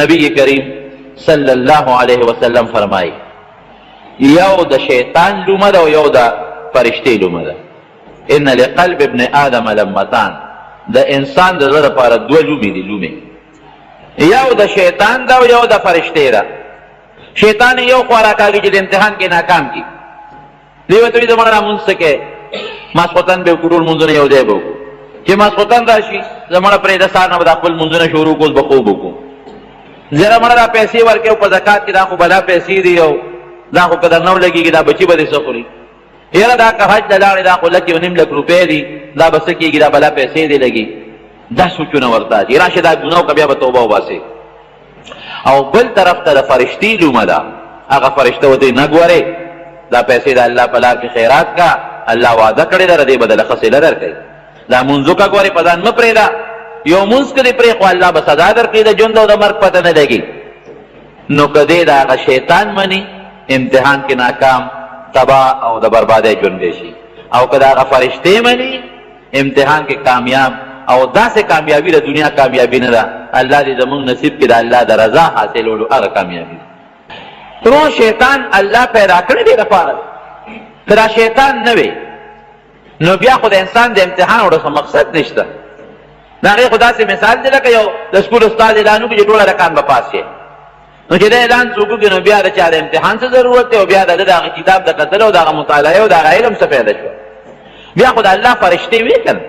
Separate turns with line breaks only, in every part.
نبی کریم صلی الله علیه وسلم فرمایي یو د شیطان لومه ده او یو د فرشتې لومه ده. ان لقلب ابن آدم لمتان، د انسان د زړه لپاره دوه لومې دي. لومې یو د شیطان ده او یو د فرشتې ده. شیطان یو خوا راکاږي چې د امتحان کې ناکام کړي. دی ورته وایي زموږ لمونځ څه کوې؟ ماسخوتن به وکړو، لمونځونه یو ځای به وکړو. چې ماسخوتن راشي زموږ پرېږده سهار نه به دا خپل لمونځونه شروع کړو، اوس به خوب وکړو. زیره مړه دا پیسې ورکوي په زکات کې، دا خو بلا پیسې دي او دا خو که در نه ولګېږي دا بچي به دې څه خوري. یاره دا که حج ته لاړې دا خو لک یو نیم لک روپۍ دي، دا به څه کېږي، دا بلا پیسې دې لګي. دا سوچونه ورته چې راشه دا ګناه وکړه بیا به توبه وباسې. او بل طرف ته د فرشتې لومه ده. هغه فرشته ورته نه ګورې دا پیسې د الله په لار کې خیرات کا، الله وعده کړې ده دې بدله ښه صله درکوي. دا مونځو کا ګورې په ځان مه پرېږده. یو مونځ که دې پرېښو الله به سزا درکړي، د ژوند او د مرګ پته نه لګي. نو که دې د هغه شیطان مني امتحان کې ناکام تباه او د بربادۍ ژوند به شي، او که د هغه فرشتې مني امتحان کې کامیاب. او داسې کامیابي د دنیا کامیابي نه ده. الله دې زموږ نصیب کې د الله د رضا حاصلولو هغه کامیابي ده. ترو شیطان الله پیدا کړی دی لپاره. که دا شیطان نه وي نو بیا خو د انسان د امتحان وړو څه مقصد نشته. د هغې خو داسې مثال دی لکه یو د سکول استاد اعلان وکړي چې ټوله رکان به پاس شي. نو چې دا اعلان څوک وکړي نو بیا د چا د امتحان څه ضرورت دی، او بیا د ده د هغه کتاب د کتلو او د هغه مطالعې او د هغه علم څه پیدا شوه. بیا خو د الله فرشتې وي که نه.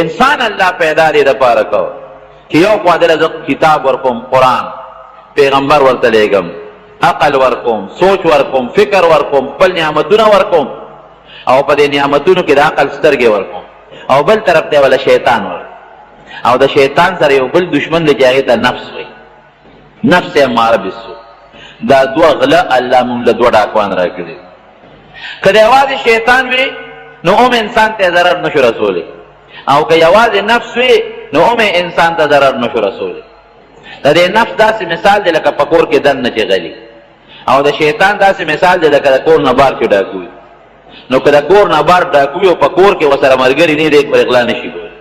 انسان الله پیدا دې دپاره کو چې یو خوا دله زه کتاب ورکوم، قرآن، پیغمبر ورته لېږم، عقل ورکوم، سوچ ورکوم، فکر ورکوم، خپل نعمتونه ورکوم، او په دې نعمتونو کې د عقل سترګې ورکوم. او بل طرف ته ولا شیطان ورکوم. او د شیطان سره یو بل دشمن دی چې هغې ته نفس وایي، نفس اماره بالسوء. دا دوه غله الله مونږ له دوه ډاکوان راکړي. که د یوازې شیطان وي نو انسان ته ضرر نشو رسولی، او که یوازې نفس وي نو انسان ته ضرر نشو رسولی. د دې نفس داسې مثال دی لکه په کور کې دننه چې غلي، او د شیطان داسې مثال دی لکه د کور نه بار چې ډاکو وي. نو که د کور نه بار ډاکو وي او په کور کې ورسره ملګري نه دی پر غلا نشي کولی.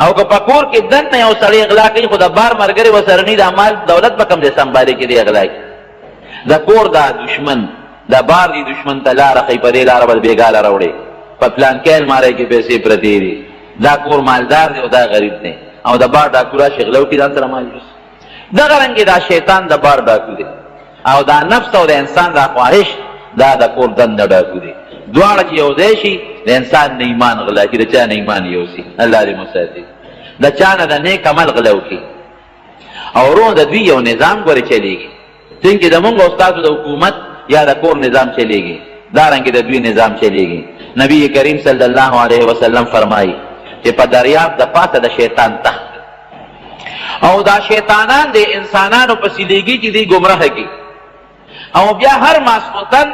او که په کور کې دننه یو سړی غلا کوي خو د بار ملګري ورسره نه، دا مال دولت به کوم ځای سنبالي چې دی غلا کوي. د کور دا دشمن، د بار دی دشمن ته لاره ښیي، په دې لاره به بېګاله راوړي، په پلانکي المارۍ کې پیسې پرتې دي. دا کور مالدار دی او دا غریب دی، او د بار ډاکو راشي غلا وکړي ځان سره مال یوسي. دغه رنګې دا شیطان د بار ډاکو دی، او دا نفس او د انسان دا خواهش دا د کور دنده ډاکو دی. دواړه چې یو ځای شي د انسان نه ایمان غلا کړي، د چا نه ایمان یوسي. الله دې مساتي د چا نه د نیک عمل غلا وکړي. او ورو د دوی یو نظام ګورې چلېږي، څنګه د مونږ استادو د حکومت یا د کور نظام چلېږي، دارنګې د دوی نظام چلېږي. نبی کریم صلی الله علیه وسلم فرمایي چې په دریاب د پاسه د شیطان تخت، او دا شیطانان د انسانانو پسې لیږي چې دوی ګمراه کړي. او بیا هر ماسخوتن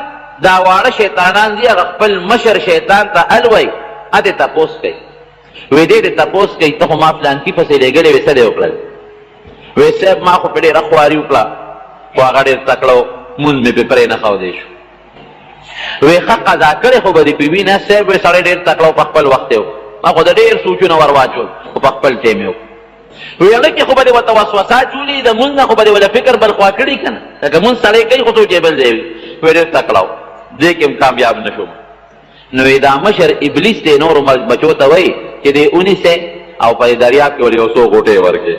دا واړه شیطانان دي هغه خپل مشر شیطان ته الوی ادې تپوس کوي، وی دې تپوس کوي ته خو ما فلانکي پسې لېږلی وې څه دې وکړل؟ وی صاحب ما خو پې ډېره خواري وکړه خو هغه ډېر تکړه و، مونځ مې پې پرې نه ښودی شو. وی ښه قضا کړې خو به دې پې وي نه صاحب، وی سړی ډېر تکړه و په خپل وخت یې وکړو، ما خو د ډېر سوچونه ور واچول خو په خپل ټایم یې وکړو. وی هغه کې خو به دې ورته وسوسات جوړي، د مونځ نه خو به دې وله فکر بلخوا کړي که نه، لکه مونځ سړی کوي خو سوچ یې بل ځای وي. وی ډېر تکړه و، دې کې هم کامیاب نه شوم. نو دا مشر ابلیس دی نورو بچو ته وایي چې دې ونیسئ او په دریاب کې ولې یو څو غوټې ورکړې.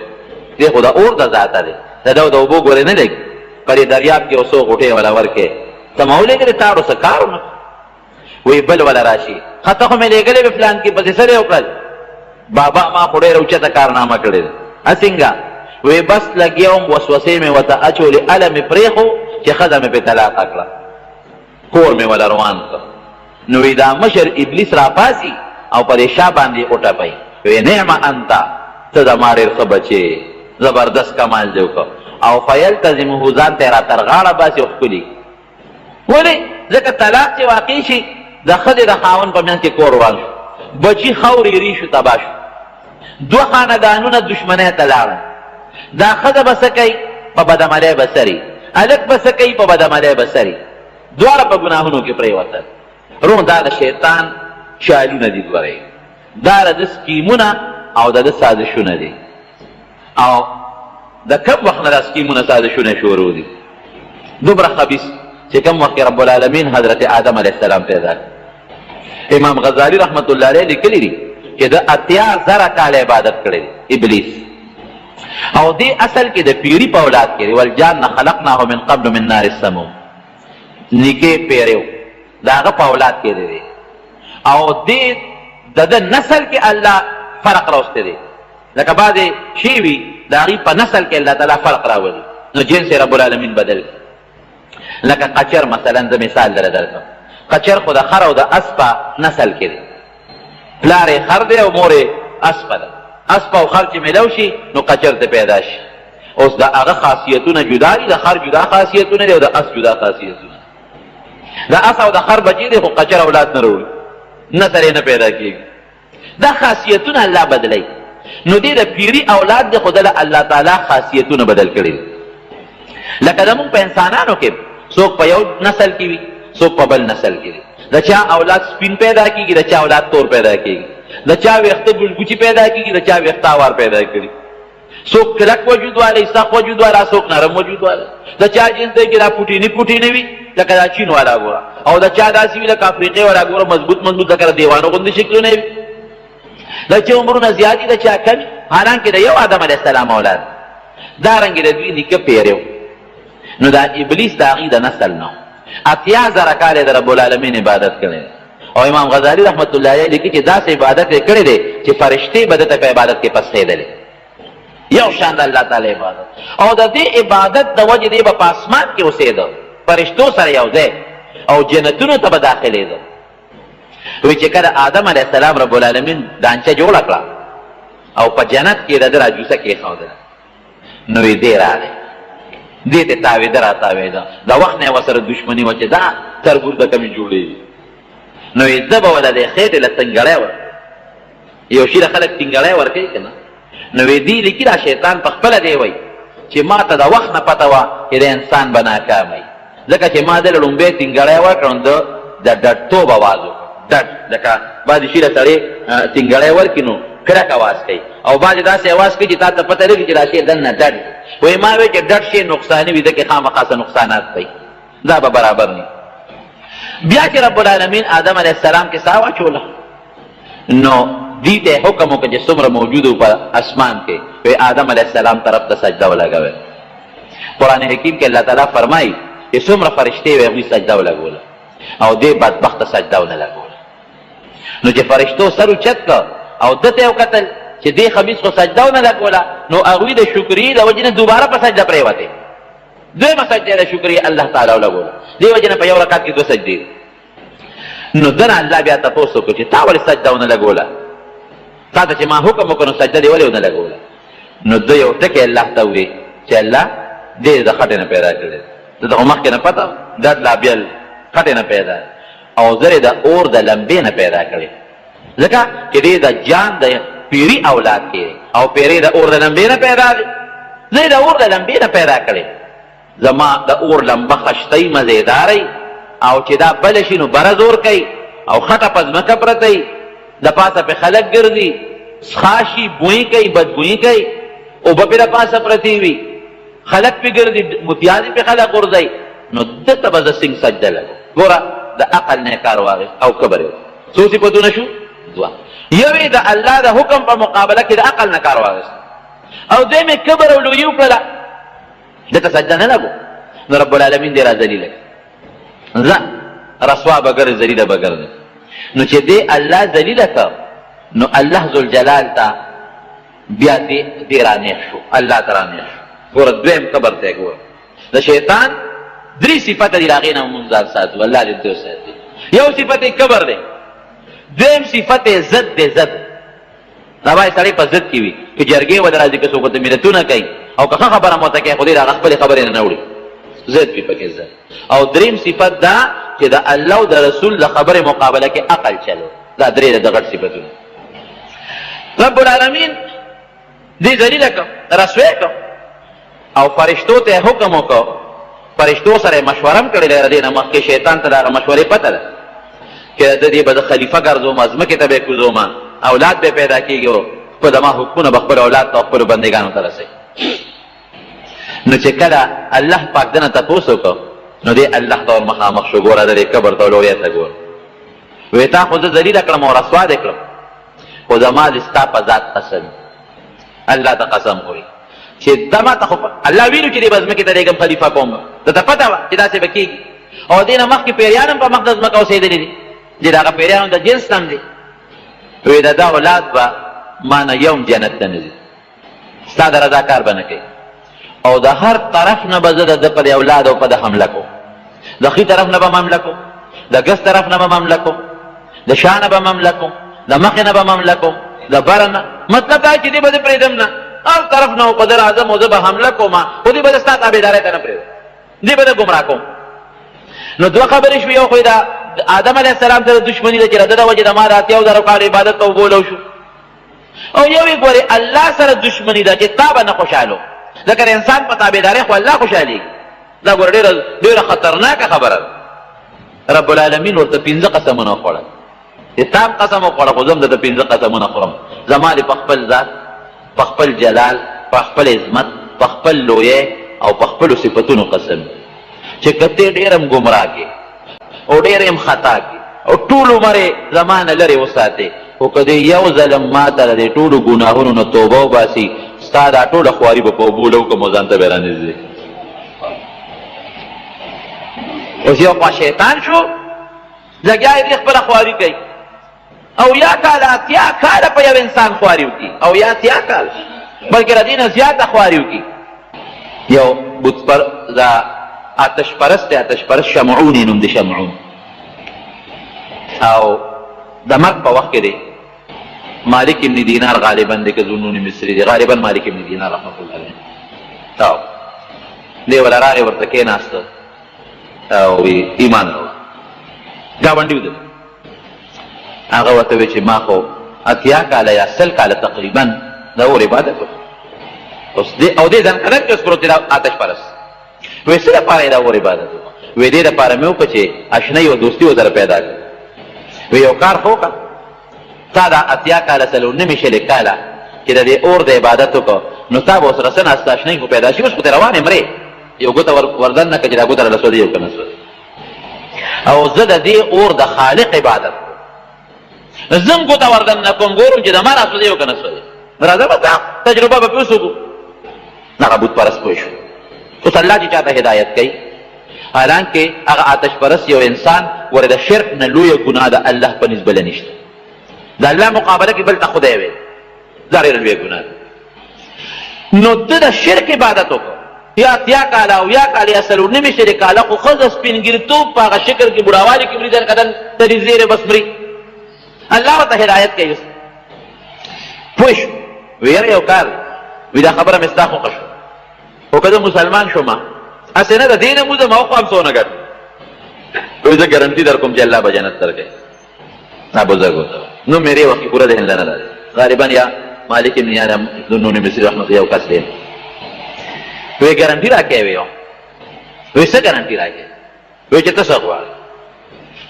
دې خو د اور د ذاته دی، د ده د اوبو ګورې نه لګي، په دې دریاب کې یو څو غوټې وله ورکړې. ته ما ولېږلې تا ورو څه کار ونه وی بل ولا راشي، ښه ته خو مې لېږلې وې فلان کې پسې څه دې وکړل؟ بابا ما خو ډېره اوچته کارنامه کړې ده. څنګه؟ وی بس لګیا وم وسوسې مې ورته اچولې، اله مې پرېښو چې ښځه مې پې طلاقه کړه، کور مې وله روان کړ. نو وی دا مشر ابلیس راپاسي او په دې شا باندې وټپوي، وی نعم انت، ته زما ډېر ښه بچې، زبردست کمال دې وکړ. او فیلتزمه ځان ته یې را تر غاړه باسي او ښکلي. ولې؟ ځکه طلاق چې واقع شي د ښځې د خاوند په منځ کې کور روان شو، بچي خورې ری شو، تباه شو، دوه خاندانونه دشمنۍ ته لاړل. دا ښځه به څه کوي؟ په بدعملۍ به سري، هلک به څه کوي؟ په بدعملۍ به سري، دواړه په ګناهونو کې پرېوتل. روح دا د شیطان چالونه دي، ګورئ دا د ده سکیمونه او د ده سازشونه دي. او د کم وخت نه دا سکیمونه سازشونه شروع دي دومره خبیث چې کم وخت رب العالمین حضرت آدم علیه السلام پیدا کړ امام غزالی رحمت الله علیه لیکلی دي چې د 80,000 کاله عبادت کړی ابلیس او دې اصل کې د پیری په اولاد کې والجان خلقناه من قبل من نار السموم نیکه پیریو دا هغه په اولاد کې دی او دې د نسل کې الله فرق راوسته دی لکه بعضې شی وي د هغې په نسل کې الله تعالی فرق راولي نو جنس رب العالمین بدل لکه قچر مثلا زه مثال دره درکړم قچر خو د خر او د اس په نسل کې دی پلار یې خر دی او مور یې اسپه ده اسپه او خر چې میلو شي نو قچر ته پیدا شي اوس د هغه خاصیتونه جدا دي د خر جدا خاصیتونه دي او د اس جدا خاصیتونه د اس او د خر بچی دی خو قچر اولاد نه راوړي نسل یې نه پیدا کېږي دا خاصیتونه الله بدلی نو دې د پیری اولاد دی خو دله الله تعالی خاصیتونه بدل کړي لکه زمونږ په انسانانو کې څوک په یو نسل کې وي څوک په بل نسل کې وي د چا اولاد سپین پیدا کېږي د چا اولاد تور پیدا کېږي د چا ویښته ګلګوچي پیدا کېږي د چا ویښته اوار پیدا کړي څوک کلک وجود والی سخت وجود والا څوک نرم وجود والا د چا جنس دی چې دا پوټینې وي لکه دا چین والا ګوره او د چا داسې وي لکه افریقې والا ګوره مضبوط لکه د دیوانو غوندې شکلونه وي د چا عمرونه زیات دي د چا کم حالانکې د یو آدم علیه السلام اولاد دارنګې د دوی نیکه پیریو نو دا ابلیس د هغې د نسل نه 80,000 کاله د رب العالمین عبادت کړی او امام غزالی رحمت الله علیه لیکي چې داسې عبادت یې کړی دی چې فرشتې به دته په عبادت کې پسېدلې یو شان د الله تعالی عبادت او د دې عبادت د وجې دی به په اسمان کې اوسېده فرشتو سره یو ځای او جنتونو ته به داخلېده وی چې کله آدم علیه السلام رب العالمین دانچه جوړه کړه او په جنت کې د ده راجوسه کېښودله نو یې دې راغی دې ته تاوېده راتاوېده د وخت نه یې ورسره دشمني وه چې دا تربور د کمې جوړېږي نو یې زه به وله دې خېټې له تنګړی ور یو شي له خلک تنګړی ورکوي که نه نو یې دې لیکي دا شیطان په خپله دی وایي چې ما ته د وخت نه پته وه چې د انسان به ناکام وي ځکه چې ما دله لومبی تنګړی ورکړ نو د ډډتوب اواز وکړ ډډ لکه بعضې شي له سړی تنګړی ورکړي نو کرک اواز کوي او بعضې داسې اواز کوي چې تا ته پته لګي چې دا شی دننه ډډ وایي ما وایي چې ډډ شی نقصاني وي ځکه خامخا څه نقصانات کوي دا به برابر نه بیا چې رب العالمین آدم علیه السلام کې ساه واچوله نو دې ته حکم وکړه چې څومره موجود په اسمان کې وایي آدم علیه السلام طرف ته سجده ولګوئ قرآن حکیم کې الله تعالی فرمایي چې څومره فرشتې وي هغوی سجده ولګوله او دې بدبخته سجده ونه لګوله نو چې فرشتو سر اوچت کړه او ده ته یې وکتل چې دې خبیث خو سجده ونه لګوله نو هغوی د شکري د وجې نه دوباره په سجده پرېوتې دویمه سجده د شکري الله تعالی ولګوله دې وجې نه په یو رکعت کې 2 سجدې نو ده نه الله بیا تپوس وکړو چې تا ولې سجده ونه لګوله تا ته چې ما حکم وکړو نو سجده دې ولې ونه لګوله نو ده یو ټکی الله ته ووایي چې الله دې د خټې نه پیدا کړی ده ته خو مخکې نه پته ډډ لا بیا خټې نه پیدا او زه د اور د لمبې نه پیدا کړی ځکه چې دې د جان د پیری اولاد کې او پیری د اور د لمبې نه پیدا دی زه د اور د لمبې نه پیدا کړی زما د اور لمبه خشتۍ مزېدارئ او چې دا بله شي نو بره زور کوي او خټه په ځمکه پرته وي د پاسه پې خلک ګرځي څښاشي بویي کوي بدبویي کوي اوبه پې د پاسه پرتې وي خلک پې ګرځي متیازې پې خلک غورځوي نو ده ته به زه څنګه سجده لګو ګوره د عقل نه یې کار واخېست او کبر یې څو صفتونه شو دوه یو یې د الله د حکم په مقابله کې د عقل نه کار واخېست او دویم یې کبر او لویي وکړله ده ته سجده نه لګو نو رب العالمین دې را ذلیله ځه رسوا به ګرځي ذلیله به ګرځي نو چې دې الله ذلیله کړ نو الله ذوالجلال ته بیا دې رانیښ شو الله ته رانیښ شو ګوره دویم کبر ته یې ګوره د شیطان 3 صفته دي د هغې نه مونږ ځان ساتو الله دې دې وساتي یو صفت یې کبر دی دویم صفت یې ضد دی ضد دا باید سړی په ضد کې وي که جرګې ول راځي که څوک ورته مینتونه کوي او که ښه خبره مو ته کوي خو دې د هغه خپلې خبرې نه وړي ضد وي پکې ضد او دریم صفت دا چې د الله او د رسول د خبرې مقابله کې عقل چلو دا درې د غټ صفتونه رب العالمین دې ذلیله کړ رسوی کړ او فرشتو ته حکم وکړ فرشتو سره مشوره هم کړې ده دې نه مخکې شیطان ته د هغه مشورې پته ده چې د دې به د خلیفه ګرځوم ځمکې ته به یې کوزوم اولاد به پیدا کېږي خو زما حکمونه به خپل اولاد ته او خپلو بندګانو ته رسوي نو چې کله الله پاک دنه تپوس وکړو نو دې الله ته مخامخ شو، ګوره د دې قبر ته لویه ته ګوره، وی تا خو زه ذلیله کړم او رسوا دې کړم، خو زما دې ستا په ذات قسم، الله ته قسم خوري چې دا ما ته خو الله ویلو چې دې به ځمکې ته لېږم خلیفه کوم، ده ته پته وه چې داسې به کېږي، او دې نه مخکې پیریان هم په مخ د ځمکه اوسېدلي دي، چې د هغه پیریانو د جنس هم دي، وی د ده اولاد به ما نه یوم جنت ته نه ځي، ستا د رضا کار به نه کوي، او د هر طرف نه به زه د ده په د اولاد او په د حمله کوم، د ښي طرف نه به حمله کوم، د ګس طرف نه به حمله کوم، د شا نه به حمله کوم، د مخې نه به حمله کوم، د بره نه، مطلب دا چې دې به زه پرېږدم نه، هر طرف نه په ده راځم او زه به حمله کوم، خو دې به زه ستا تابعدارۍ ته نه پرېږدم، دې به زه ګمراه کوم. نو دوه خبرې شوې، یو خو د آدم علیه السلام سره دښمني ده چې د ده د وجې د ما د 80,000 کال عبادت ته وبولو شو، او یو یې ګورې الله سره دښمني ده چې تا به نه خوشحالو، ځکه د انسان په تابعدارۍ خو الله خوشحالېږي، دا ګوره ډېره خطرناکه خبره ده. رب العالمین ورته 5 قسمونه وخوړل، چې تا هم قسم وخوړه خو زه هم درته 5 قسمونه خورم، زما دې په خپل ذات، په خپل جلال، په خپل عظمت، په خپل لویۍ او په خپلو صفتونو قسم چې که ته ډېر هم ګمراه کې او ډېر هم خطا کې او ټول عمر یې زما نه لرې وساتې، خو که دې یو ځل ما ته د دې ټولو ګناهونو نه توبه وباسي، ستا دا ټوله خواري به په اوبو لوکم او ځان ته به یې رانږدې. اوس یو خوا شیطان شو، لګیا یې دې خپله خواري کوي، او یا کاله 80 کاله په یو انسان خواري وکړي، او یا 80 کاله بلکې د دې نه زیاته خواري وکړي. یو دا آتش پرست شمعون یې نوم د شمعون، او د مرګ په وخت کې دی مالک ابن دینار غالبا دی که ظنون مصري دی، غالبا مالک ابن دینار رحمت الله علیه، او دی ولا راغی ورته کېناسته او ایمان راوړ، ګاونډي و ده، هغه ورته وی چې ما خو 80 کاله یا 100 کاله تقریبا د اور عبادت وکړ، او دې ځان قدر کې اوس پروت دی آتش پرست، وی څه دپاره یې د اور عبادت وکړ؟ وی دې دپاره مې وکړه چې اشنایي او دوستي ورسره پیدا کړه. وی یو کار خو وکړه، تا دا 80 کاله 90 کاله چې د دې اور د عبادت وکړه، نو تا به ورسره څه ناسته اشنایي خو پیدا شي، اوس خو ته روان یې مرې، یو ګوته وردن نه کړه چې دا ګوته راله سودی یو که نه سودی، او زه د دې اور د خالق عبادت زه هم ګوته وردن نه کوم، ګورم چې د ما را سودی یو که نه سودی، راځه به تجربه به پې اوس وکړو. هغه بت پرست پوه شو. اوس الله چې چاته هدایت کوي، حالانکې هغه آتش پرست یو انسان ورې د شرک نه لویه ګناه د الله په نسبت بله نشته، د الله مقابله کې بل ته خدای ویل دا ډېره لویه ګناه ده. نو ته د شرک عبادت وکړه، یا 80 کاله او یا کاله یا 90 کاله، خو ښځه سپینګیرتوب په هغه شکل کې بوډاوالي کې مري، ځنکدن ترې زیرې بس مري، الله ورته هدایت کوي. اوس پوه شو، وی یاره یو کار وی دا خبره مې ستا خوښه شوه، خو که زه مسلمان شومه هسې نه د دې نه موزم او خو هم څونه ګټ، وی زه ګرنټي در کوم چې الله به جنت درکوي. دا بزرګ ورته نو میرے وقت پورا ذهن لنا راځي، غالبا یا مالک ابن یار ذنون مصری رحمت الله یو کس دی، وی ګرنټي راکوي، وی څه ګرنټي راکوي؟ وی چې ته څه غواړې،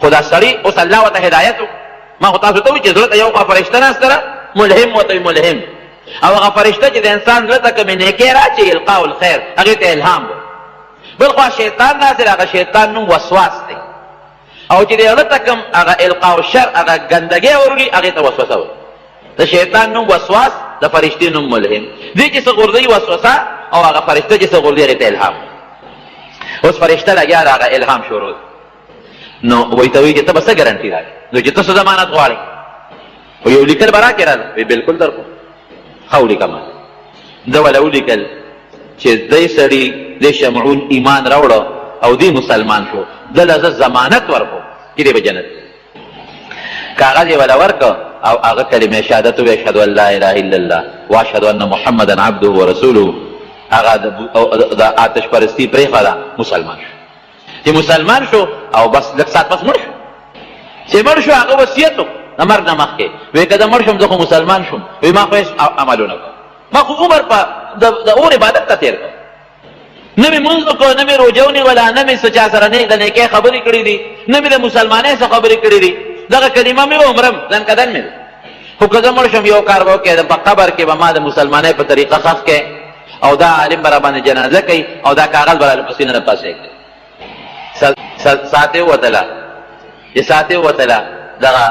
خو دا سړي اوس الله ورته هدایت وکړو. ما خو تاسو ته وایي چې زړه ته یو خوا فرشته ناسته ده، ملهم ورته وي ملهم، او هغه فرشته چې د انسان زړه ته کومې نیکۍ راچوي القاء الخیر، هغې ته الهام ده. بل خوا شیطان ناصر، هغه شیطان نوم وسواس دی، او چې د زړه ته کوم هغه القاء الشر، هغه ګندګۍ وروړي، هغې ته وسوسه وایي. د شیطان نوم وسواس، د فرشتې نوم ملهم، دې چې څه غورځوي وسوسه، او هغه فرشته چې څه غورځوي هغې ته الهام. اوس فرشته لګیا ده، هغه الهام شروع دی. نو وایي ته وایي چې ته به څه ګرنټي راکړې؟ نو چې ته څه ضمانت غواړې؟ و یو لیکل به راکړې راله؟ وایي بلکل در کوم، ښه ولیکمه. ده وله ولیکل چې دی سړي دی شمعون ایمان راوړه او دی مسلمان شو، ده له زه ضمانت ورکړو چې دی به جنت. کاغذ یې وله ورکړه او هغه کلمې شهادت ووایي اشهد ان لا اله الا الله واشهد ان محمدا عبده ورسوله. هغه د آتش پرستي پرېښوده، مسلمان شو. چې مسلمان شو او بس لږ ساعت پس مړ شو. چې مړ شو هغه وصیت وکړو د مرګ نه مخکې، وایي که زه مړ شم زه خو مسلمان شوم، وایي ما خو هېڅ عملونه کړم، ما خو عمر په د اور عبادت ته تېر کړ، نه مې مونځ وکړو، نه مې روژه ونیوله، نه مې څه چا سره د نیکۍ خبرې کړې دي، نه مې د مسلمانۍ څه خبرې کړې دي، دغه کلمه مې به عمرم ځنکدن مې ده. خو که زه مړ شم یو کار به وکړې، په قبر کې به ما د مسلمانۍ په طریقه ښخ کړې، او دا عالم برا باندې جنازه کوي او دا کاغذ برا پسې نه پاسې کوي. ساته وتلا چې ساته وتلا دغه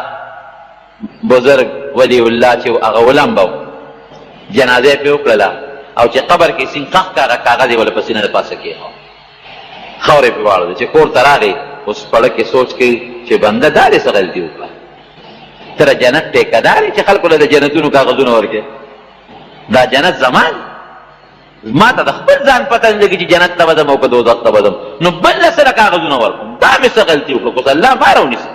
بزرگ ولی الله چې هغه ولمبو جنازه په وکړه او چې قبر کې سین قخ کاغذ ولا پسې نه پاسې کوي خورې په واړو چې کور ته راغی اوس پړه کې سوچ کوي چې بنده داري څه غلطي وکړه تر جنت ټیکداري چې خلکو له جنتونو کاغذونه ورکړي دا جنت زمان ما ته د خپل ځان پته نه لګي چې جنت ته بدم او که دوزخ ته بدم نو بل سره کاغذونه ورکړم دا مې څه غلطي وکړه اوس الله ما راونیسي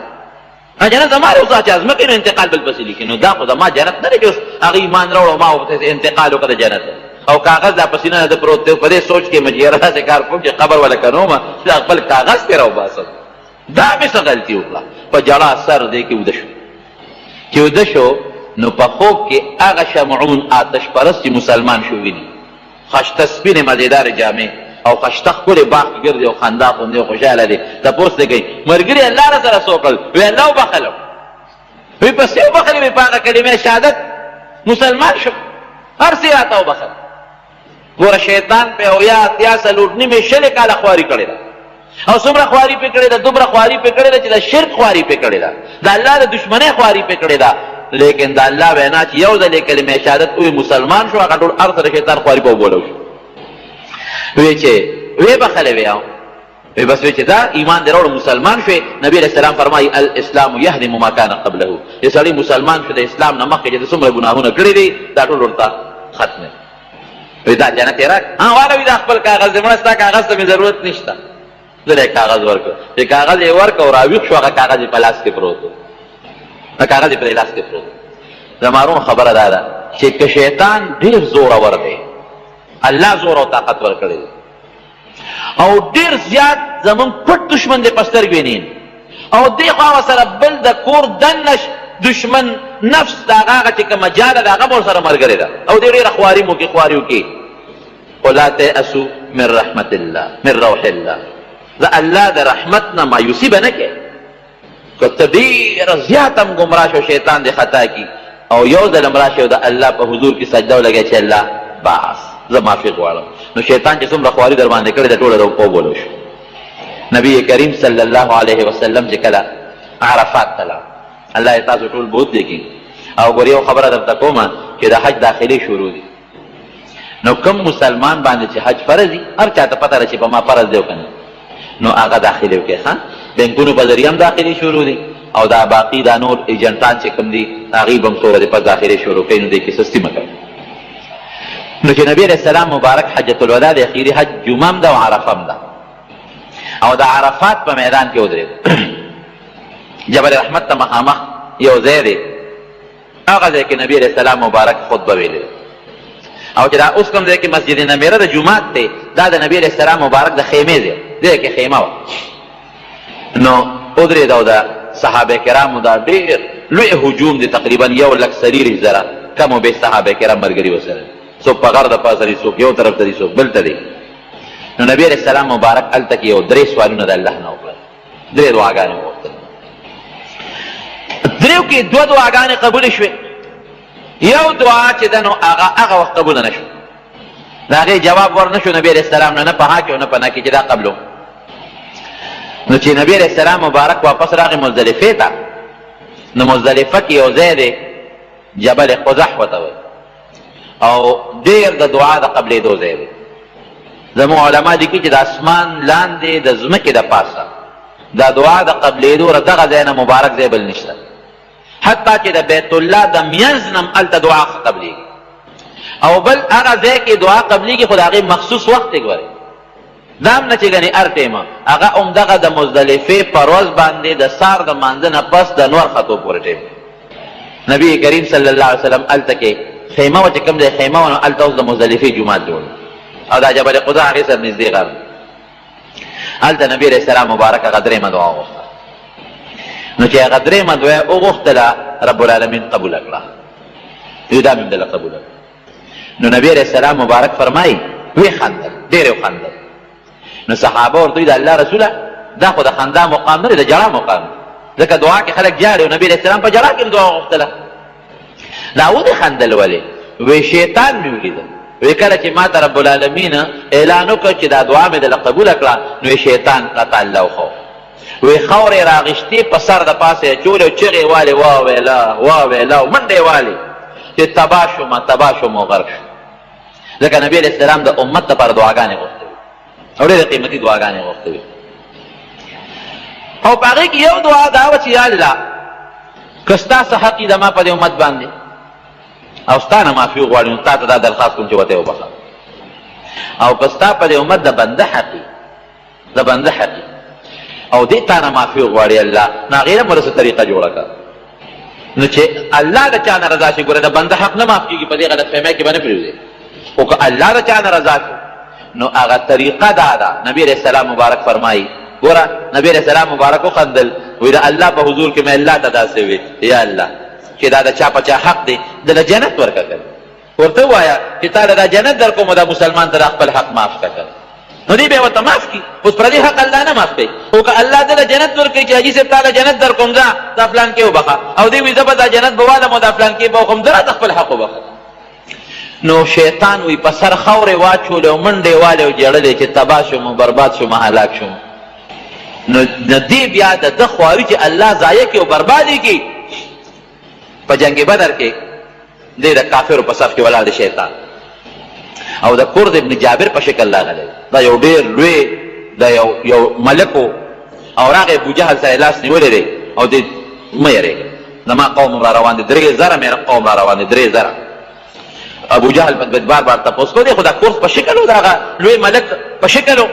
جنت زما اوس چې ازمکې نو انتقال بل پسې لیکي نو دا خو زما جنت نه دی چې اوس هغه ایمان راوړ او ما ورته انتقال وکړه جنت او کاغذ دا پسې نه د پروت دی په دې سوچ کې مجیره داسې کار کوم چې قبر ولا کنومه چې خپل کاغذ پې راوباسم دا مې څه غلطي وکړه په جړا سر دی کې وده شو چې وده شو نو په خوب کې هغه شمعون آتش پرست چې مسلمان شو ویني خشته سپینې مزېدارې جامې او خشته ښکلې باغ کې ګرځي او خندا غوندې او خوشحاله دی تپوس دی کوي ملګري الله را سره څه وکړل وی الله وبخلم وی پسې وبخلې وی په هغه کلمې شهادت مسلمان شو هر څه راته وبخل ګوره شیطان په اویا اتیا څلور نیمې شلې کاله خواري کړې ده او څومره خواري پې کړې ده دومره خواري پې کړې ده چې د شرک خواري پې کړې ده د الله د دشمنۍ خواري پې کړې ده لیکن د الله وینا چې یو ځل یې کلمې شهادت وی مسلمان شو هغه ټول هر سره شیطان خواري په وبولو شو وی چې وی بخلې وی وی بس وی چې دا ایمان دې راوړ مسلمان شوې نبی علیه السلام فرمایي الاسلام یهدم ما کان قبله چې سړی مسلمان شو د اسلام نه مخکې چې د څومره ګناهونه کړي دي دا ټول ورته ختم وی دا جنت یې راک والا وی دا خپل کاغذ دې مړه ستا کاغذ ته مې ضرورت نشته زه یې کاغذ ورکړ چې کاغذ یې ورکړ او راویښ شو هغه کاغذ یې په لاس کې پروت و کاغذ په لاس کې پروت زمارون خبره دا ده چې که شیطان ډېر زورور دی الله زور او طاقت ورکړی او ډېر زیات زمون پټ دشمن دی په سترګو یې نین او دې خوا سره بل د کور دنه دشمن نفس د هغه چې کومه جاله ده هغه به ورسره ملګرې ده او دې ډېره خواري مو کې خواري وکړي ولا تیأسوا من رحمت الله من روح الله د الله د رحمت نه مایوسي به نه کوې که ته ډېره زیات هم ګمراه شو شیطان دې خطا کي او یو ځل هم راشي او د الله په حضور کې سجده ولګوې چې الله بس زه معافي غواړم نو شیطان چې څومره خواري در باندې کړې ده ټوله وبولو شو نبی کریم صلی الله علیه وسلم چې کله عرفات ته لاړ الله یې تاسو ټول بوت لیکي او ګور یو خبره درته کومه چې د حج داخلي شروع دي نو کوم مسلمان باندې چې حج فرض دي هر چاته پته ده چې په ما فرض دی او که نه نو هغه داخلي وکړي ښه بینکونو په ذریعه هم داخلي شروع دي او دا باقي دا نور ایجنټان چې کوم دي هغوی به هم څوره دې پس داخلي شروع کوي نو دې کې سستي مه کوي نو چې نبی علیه السلام مبارک حجة الوداع د اخیري حج جمعه هم ده او عرفه هم ده او د عرفات په میدان کې ودرېد جبل رحمت ته مخامخ یو ځای دی هغه ځای کې نبی علیه السلام مبارک خطبه ویلې او چې دا اوس کوم ځای کې مسجد نمیره د جومات دی دا د نبی علیه السلام مبارک د خیمې ځای دی کې خیمه وه نو ودرېد او د صحابه کرامو دا ډېر لوی هجوم دی تقریبا 1,40,000 کم و بیش صحابه کرام ملګري ورسره څوک په غر د پاسه دي څوک یو طرف ته دي څوک بل ته دي نو نبی علیه السلام مبارک هلته کې یو 3 سوالونه د الله نه وکړل 3 دعاګانې وغوښتل دریو کې 2 دعاګانې قبولې شوې یو دعا چې ده نو هغه وخت قبوله نه شو د هغې جواب ور نه شو نبی علیه السلام نه په ها کې او نه په نه کې چې دا قبلو نو چې نبی علیه السلام مبارک واپس راغی مزدلفې ته نو مزدلفه کې یو ځای دی جبل قزح ورته وایي او ډېر د دعا د قبلېدو ځای دی زموږ علما لیکي چې د اسمان لاندې د ځمکې د پاسه دا دعا د قبلېدو ر دغه ځای نه مبارک ځای بل نشته حتی چې د بیت الله د منځ نه هم هلته دعا قبلېږي او بل هغه ځای کې دعا قبلېږي خو د هغې مخصوص وخت یې ګورئ دا هم نه چې ګنې هر ټیمه هغه همدغه د مزدلفې په ورځ باندې د سهار د مانځه نه پس د نور ختو پورې ټیم نبي کریم صلی الله علیه وسلم هلته کې خیمه وه چې کوم ځای خیمه وه نو هلته اوس د مزدلفې جومات جوړ او دا جبل قزح هغې سره نږدې غر هلته نبي علیه السلام مبارک هغه درېیمه دعا وغوښته نو چې هغه درېیمه دعا یې وغوښتله رب العالمین قبوله کړه یو دا مې همدله قبوله کړه نو نبي علیه السلام مبارک فرمایي ویې خندل ډېر یې وخندل نو صحابه ورته وایي د الله رسوله دا خو د خندا مقام نه دی د ژړا مقام ځکه دعا کې خلک جاړي او نبي علیه السلام په ژړا کې دعا وغوښتله دا ولې خندل ولې وی شیطان مې ولیده وی کله چې ما ته رب العالمین اعلان وکړ چې دا دعا مې دله قبوله کړه نو شیطان قطع الله خو وی خاورې راغشتې په سر د پاسه یې اچولې او چغې والې واویله او منډې والې چې تباه شوم او غرق شو. ځکه نبي علیه السلام د امت لپاره دعاګانې غوښتې وي او ډېرې قیمتي دعاګانې غوښتې وي. او په هغې کې یو دعا دا وه چې یا الله که ستا څه حق د ما په دې امت باندې او ستا نه معافي وغواړي نو تا ته دا درخواست کوم چې ورته یې وبخه. او که ستا په دې امت د بنده حقي او دې تا نه معافي وغواړي الله نو هغې نه مرسته طریقه جوړه کړه. نو چې الله د چا نه رضا شي ګوره د بنده حق نه معاف کېږي په دې غلطفهمۍ کې به نه پرېږدي خو که الله د چا نه رضا شي نو هغه طریقه دا ده. نبي علیه السلام مبارک فرمایي ګوره نبي علیه السلام مبارک وخندل وی د الله په حضور کې مې الله ته داسې وي یا الله چې دا د چا په چا حق دی دله جنت ورکړه کړه ورته ووایه چې تا له دا جنت در کوم دا مسلمان ته د خپل حق معاف کړه نو دې بیا ورته معاف کړي. اوس پردي حق الله نه معاف کوي خو که الله دله جنت ورکوي چې حاجي صاحب تا له جنت در کوم ځه دا فلان کې وبخه او دې وایي زه به دا جنت به والم او دا فلان کې به وخم زه راته خپل حق وبخه. نو شیطان وی په سر خاورې واچولې او منډې والې او جړلې چې تباه شوم او برباد شوم هلاک شوم. نو دې بیا د ده خواري چې الله ضایع کړي او برباد یې کړي. په جنگ بدر کې دی د کافرو په صف کې ولاړ دی شیطان او د کرد ابن جابر په شکل راغلی دا یو ډېر لوی دا یو ملک و او راغی ابوجهل سره لاس نیولی دی او دی مه یېرېږه زما قوم را روان دی 3000 مې قوم را روان دی 3000. ابوجهل بار بار تپوس کو دی خو دا کرد په شکل و د هغه لوی ملک په شکل و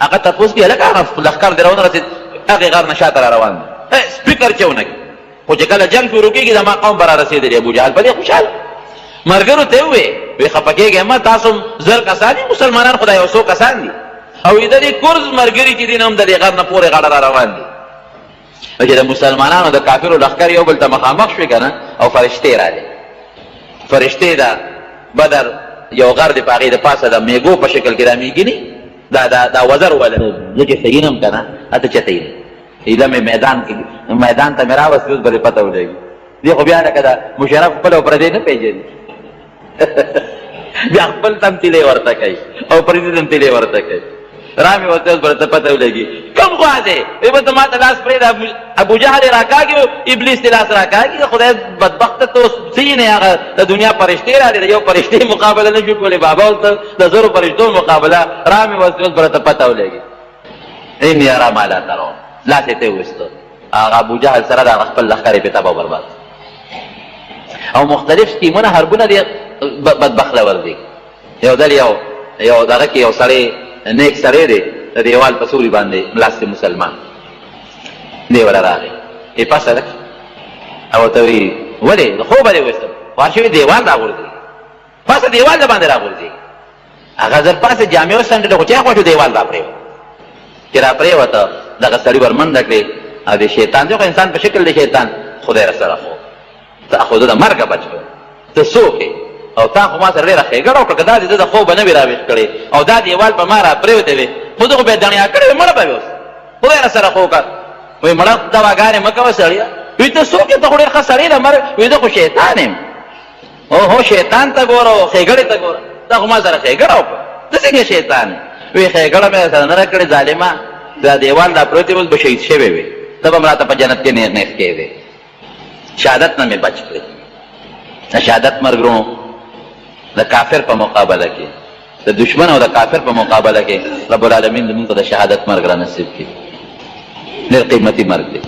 هغه تپوس کړي هلکه هغه لښکر دی راونه رسېد هغې غر نه شاته را روان دی سپیکر چې ونه کړي خو چې کله جنګ شروع کېږي زما قوم به را رسېدلي ابوجهل په دې خوشحاله ملګرو ته یې وی خفه کېږئ مه تاسو زر کسان دي مسلمانان خو دا یو څو کسان دي او د دې کورز ملګري چې دي نه هم د دې غر نه پورې غاړه را روان دي. چې د مسلمانانو د کافرو لښکر یو بل ته مخامخ شوې که نه او فرشتې راغلې فرشتې د بدر یو غر دی په هغې د پاسه د میږو په شکل کې را میږي دا وزر وله زه چې صحیح نه م که نه اته چته یې ایله مې میدان ته مې راوستې اوس به دې پته ولګي دې خو بیا لکه د مشرف خپل او پردی نه پېژني بیا خپل تمثیلې ورته کوي او پردي تمثیلې ورته کوي را مې ورته اوس به درته پته ولګي کوم خوا دی وی به ته ما ته لاس پرېږده ابوجهل یې راکاږي او ابلیس دې لاس راکاږي خدای بدبخته ته اوس څه یې نه هغه د دنیا فرشتې راغلې د یو فرشتې مقابله نه شو کولی بابا ورته د زرو فرشتو مقابله را مې ورته اوس به درته پته ولګي انی ارا ما لا ترون لاس یې ته یې ویسته هغه ابوجهل سره د هغه خپل لښکر یې پې تباه برباد او مختلف سکیمونه حربونه دی بدبخت لور دی. یو دل یو دغه کې یو سړی نیک سړی دی د دیوال په سوري باندې ملاست مسلمان دی ولا راغی یې پاسه لک او ته وی ولې د خوبه دې وستم خوار شوي دیوال راغورځي پاسه دیوال د باندې راغورځي هغه زر پاسه جامې وڅنډلې خو چا خوښو دیوال را پرېوت چې را پرېوته دغه سړي ور منډه کړې او د شیطان دی خو انسان په شکل دی شیطان خدای را سره خو ته خو د مرګه بچ کړ ته څوک یې او تا خو ما سره ډېره ښېګړه وکړه که دا دې د خوبه نه وي راویښ کړې او دا دیوال په ما را پرېوتی وې خو ده خو بیا دڼیا کړې وې مړه به وې اوس خدای را سره خو وکړ وایي مړه دواګانې مه کوه سړیه وایي ته څوک یې ته خو ډېر ښه سړی ده مرګ وایي زه خو شیطان یم اوهو شیطان ته ګوره او ښېګړې ته ګوره تا خو ما سره ښېګړه وکړه ته څنګه شیطان یې وایي ښېګړه مې سره نه راکړې ظالمه دا دیوال دا پروت اوس به شهید شوی وې ته به م راته په جنت کې نیغ کېدې شهادت نه مې بچ کړې د شهادت مرګ ورونو د کافر په مقابله کې د دشمن او د کافر په مقابله کې رب العالمین زموږ ته د شهادت مرګ را نصیب کړي ډېر قیمتي مرګ دی.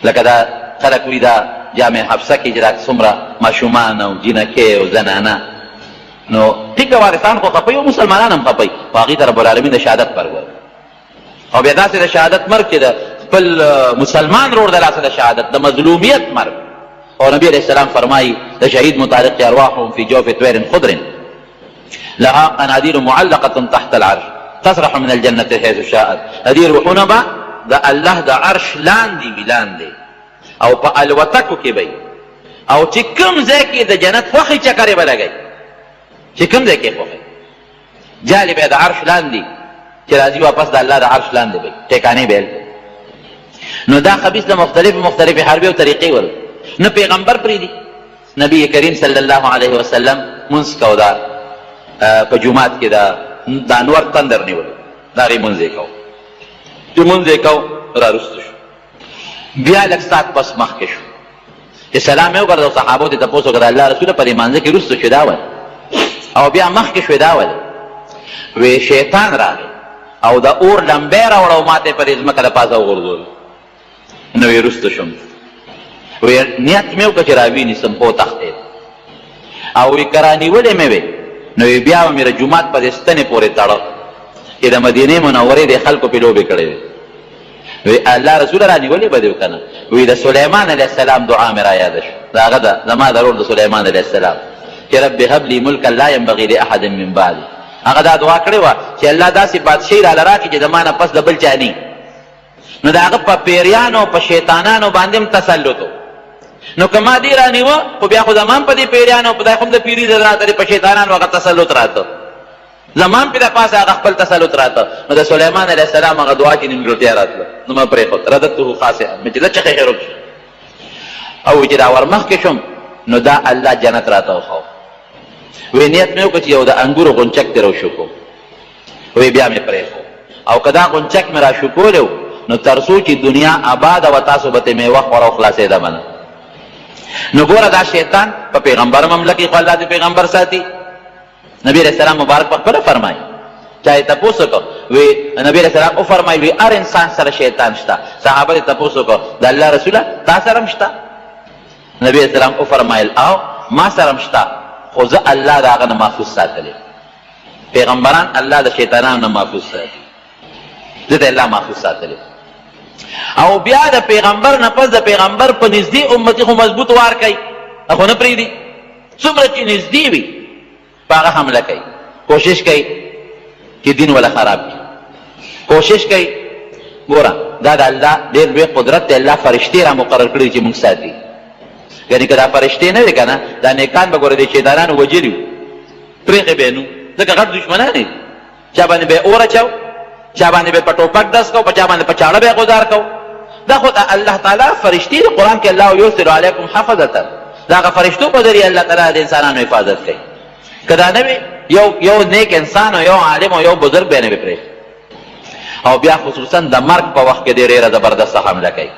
لکه دا خلک وایي دا جامع حفصه کې چې دا څومره ماشومان او جینکې او زنانه نو ټیکه وارثان خو خفوي او مسلمانان هم خفوي خو هغې ته رب العالمین د شهادت مرګ ورکړي او بیا داسې د شهادت مرګ چې د خپل مسلمان رور د لاسه د شهادت د مظلومیت مرګ اور نبی علیہ السلام فرمائی دا شہید متعلق ارواحهم فی جوف طویر خضر لها قنادیل معلقة تحت العرش تصرح من الجنة حيث شاءت هذه روحونه با دا الله دا عرش لاندې وي لاندې او په الوتکو کې به او چې کوم ځای کې د جنت خوښې چکرې به لګوي چې کوم ځای کې خوښې جالې به د عرش لاندې چې راځي واپس د الله د عرش لاندې به ټیکانې به نو دا خبیث د مختلفې حربې او طریقې ور نه پیغمبر پرېږدي نبی کریم صلی الله علیه وسلم منځ کو دا په جومات کې د انور تندر نیول د هغې مونځ یې کوو چې مونځ یې کوو را رسته شو بیا لږ ساعت پس مخکې شو چې سلام یې وکړ صحابو ته تپوس وکړه الله رسوله په دې مانځه کې رسته شو دا ولې او بیا مخکې شوې دا ولې وی شیطان راغی او د اور لمبې راوړه او ما ته یې په دې ځمکه د پاسه وغورځول نو یې رسته شوم وی نیت مې وکړه چې راوینیسم خو وتښتېد او وی که رانیولې مې وې نو بیا به مې د جومات په دې ستنې پورې تړه چې د مدینې منورې د خلکو پې لوبې کړې وې وی الله رسوله رانیولې به دې که نه وی د سلیمان علیه السلام دعا مې را یاده شو د هغه د زما د رور د سلیمان علیه السلام چې رب هب لي ملکا لا ینبغي لاحد من بعدي هغه دا دعا کړې وه چې الله داسې بادشاهي راله راکړي چې د ما نه پس د بل چا نه نو د هغه په پیریانو په شیطانانو باندې هم تسلط و نو که ما دې رانیوه خو بیا خو زما هم په دې پیریانو په خدای خو هم د پیري راته په شیطانانو هغه تسلط راته زما هم پې د پاسه هغه خپل تسلط راته نو د سلیمان علیه السلام هغه دعا چې نیمګړتیا راتله نو ما پرېښود رددته خاصعا مې چې زه چخې خیروب شو او چې دا ورمخکې شم نو دا الله جنت راته وښو وی نیت مې وکړه چې یو د انګورو غونچک دې راوشکو وی بیا مې پرېښو او که دا غونچک مې راشکولی و نو تر څو چې دنیا آباده وه تاسو به ترې میوه خوړه او خلاصېده به نه نو ګوره دا شیطان په پیغمبر مملکې خو الله دې پیغمبر ساتي نبی علیہ السلام مبارک پخپله فرمایي چا یې تپوس وکړه وی نبی علیہ السلام وفرمایي وی هر انسان سره شیطان شته صحابه یې تپوس وکړه د الله رسوله تا سره هم شته نبی علیہ السلام وفرمایل او ما سره هم شته خو زه الله د هغه نه محفوظ ساتلی پیغمبران الله د شیطانانو نه محفوظ ساتي زه د الله محفوظ ساتلی او بیا د پیغمبر نه پس د پیغمبر په نږدې امتي خو مضبوط وار کوي خو نه پرېږدي څومره چې نږدې وي په هغه حمله کوي کوشش کوي چې دین ولا خراب کړي کوشش کوي ګوره دا د الله ډېر لوی قدرت دی الله فرشتې را مقرر کړي چې موږ ساتي یعنې که دا فرشتې نه وي که نه دا نیکان به ګوره د شیطانانو وجلي وو پرېښې به یې نو ځکه غټ دشمنان دي چا باندې به یې اور اچو چا باندې به په ټوپک ډز کو په چا باندې په چاړه به یې غدار کو دا خو الله تعالی فرشتې د قرآن کې الله یرسل علیکم حفظة د هغه فرشتو په ذریعه الله تعالی د انسانانو حفاظت کوي که دا نه وي یو نیک انسان او یو عالم او یو بزرګ به یې نه وي پرېښی او بیا خصوصا د مرګ په وخت کې ډېره زبردسته حمله کوي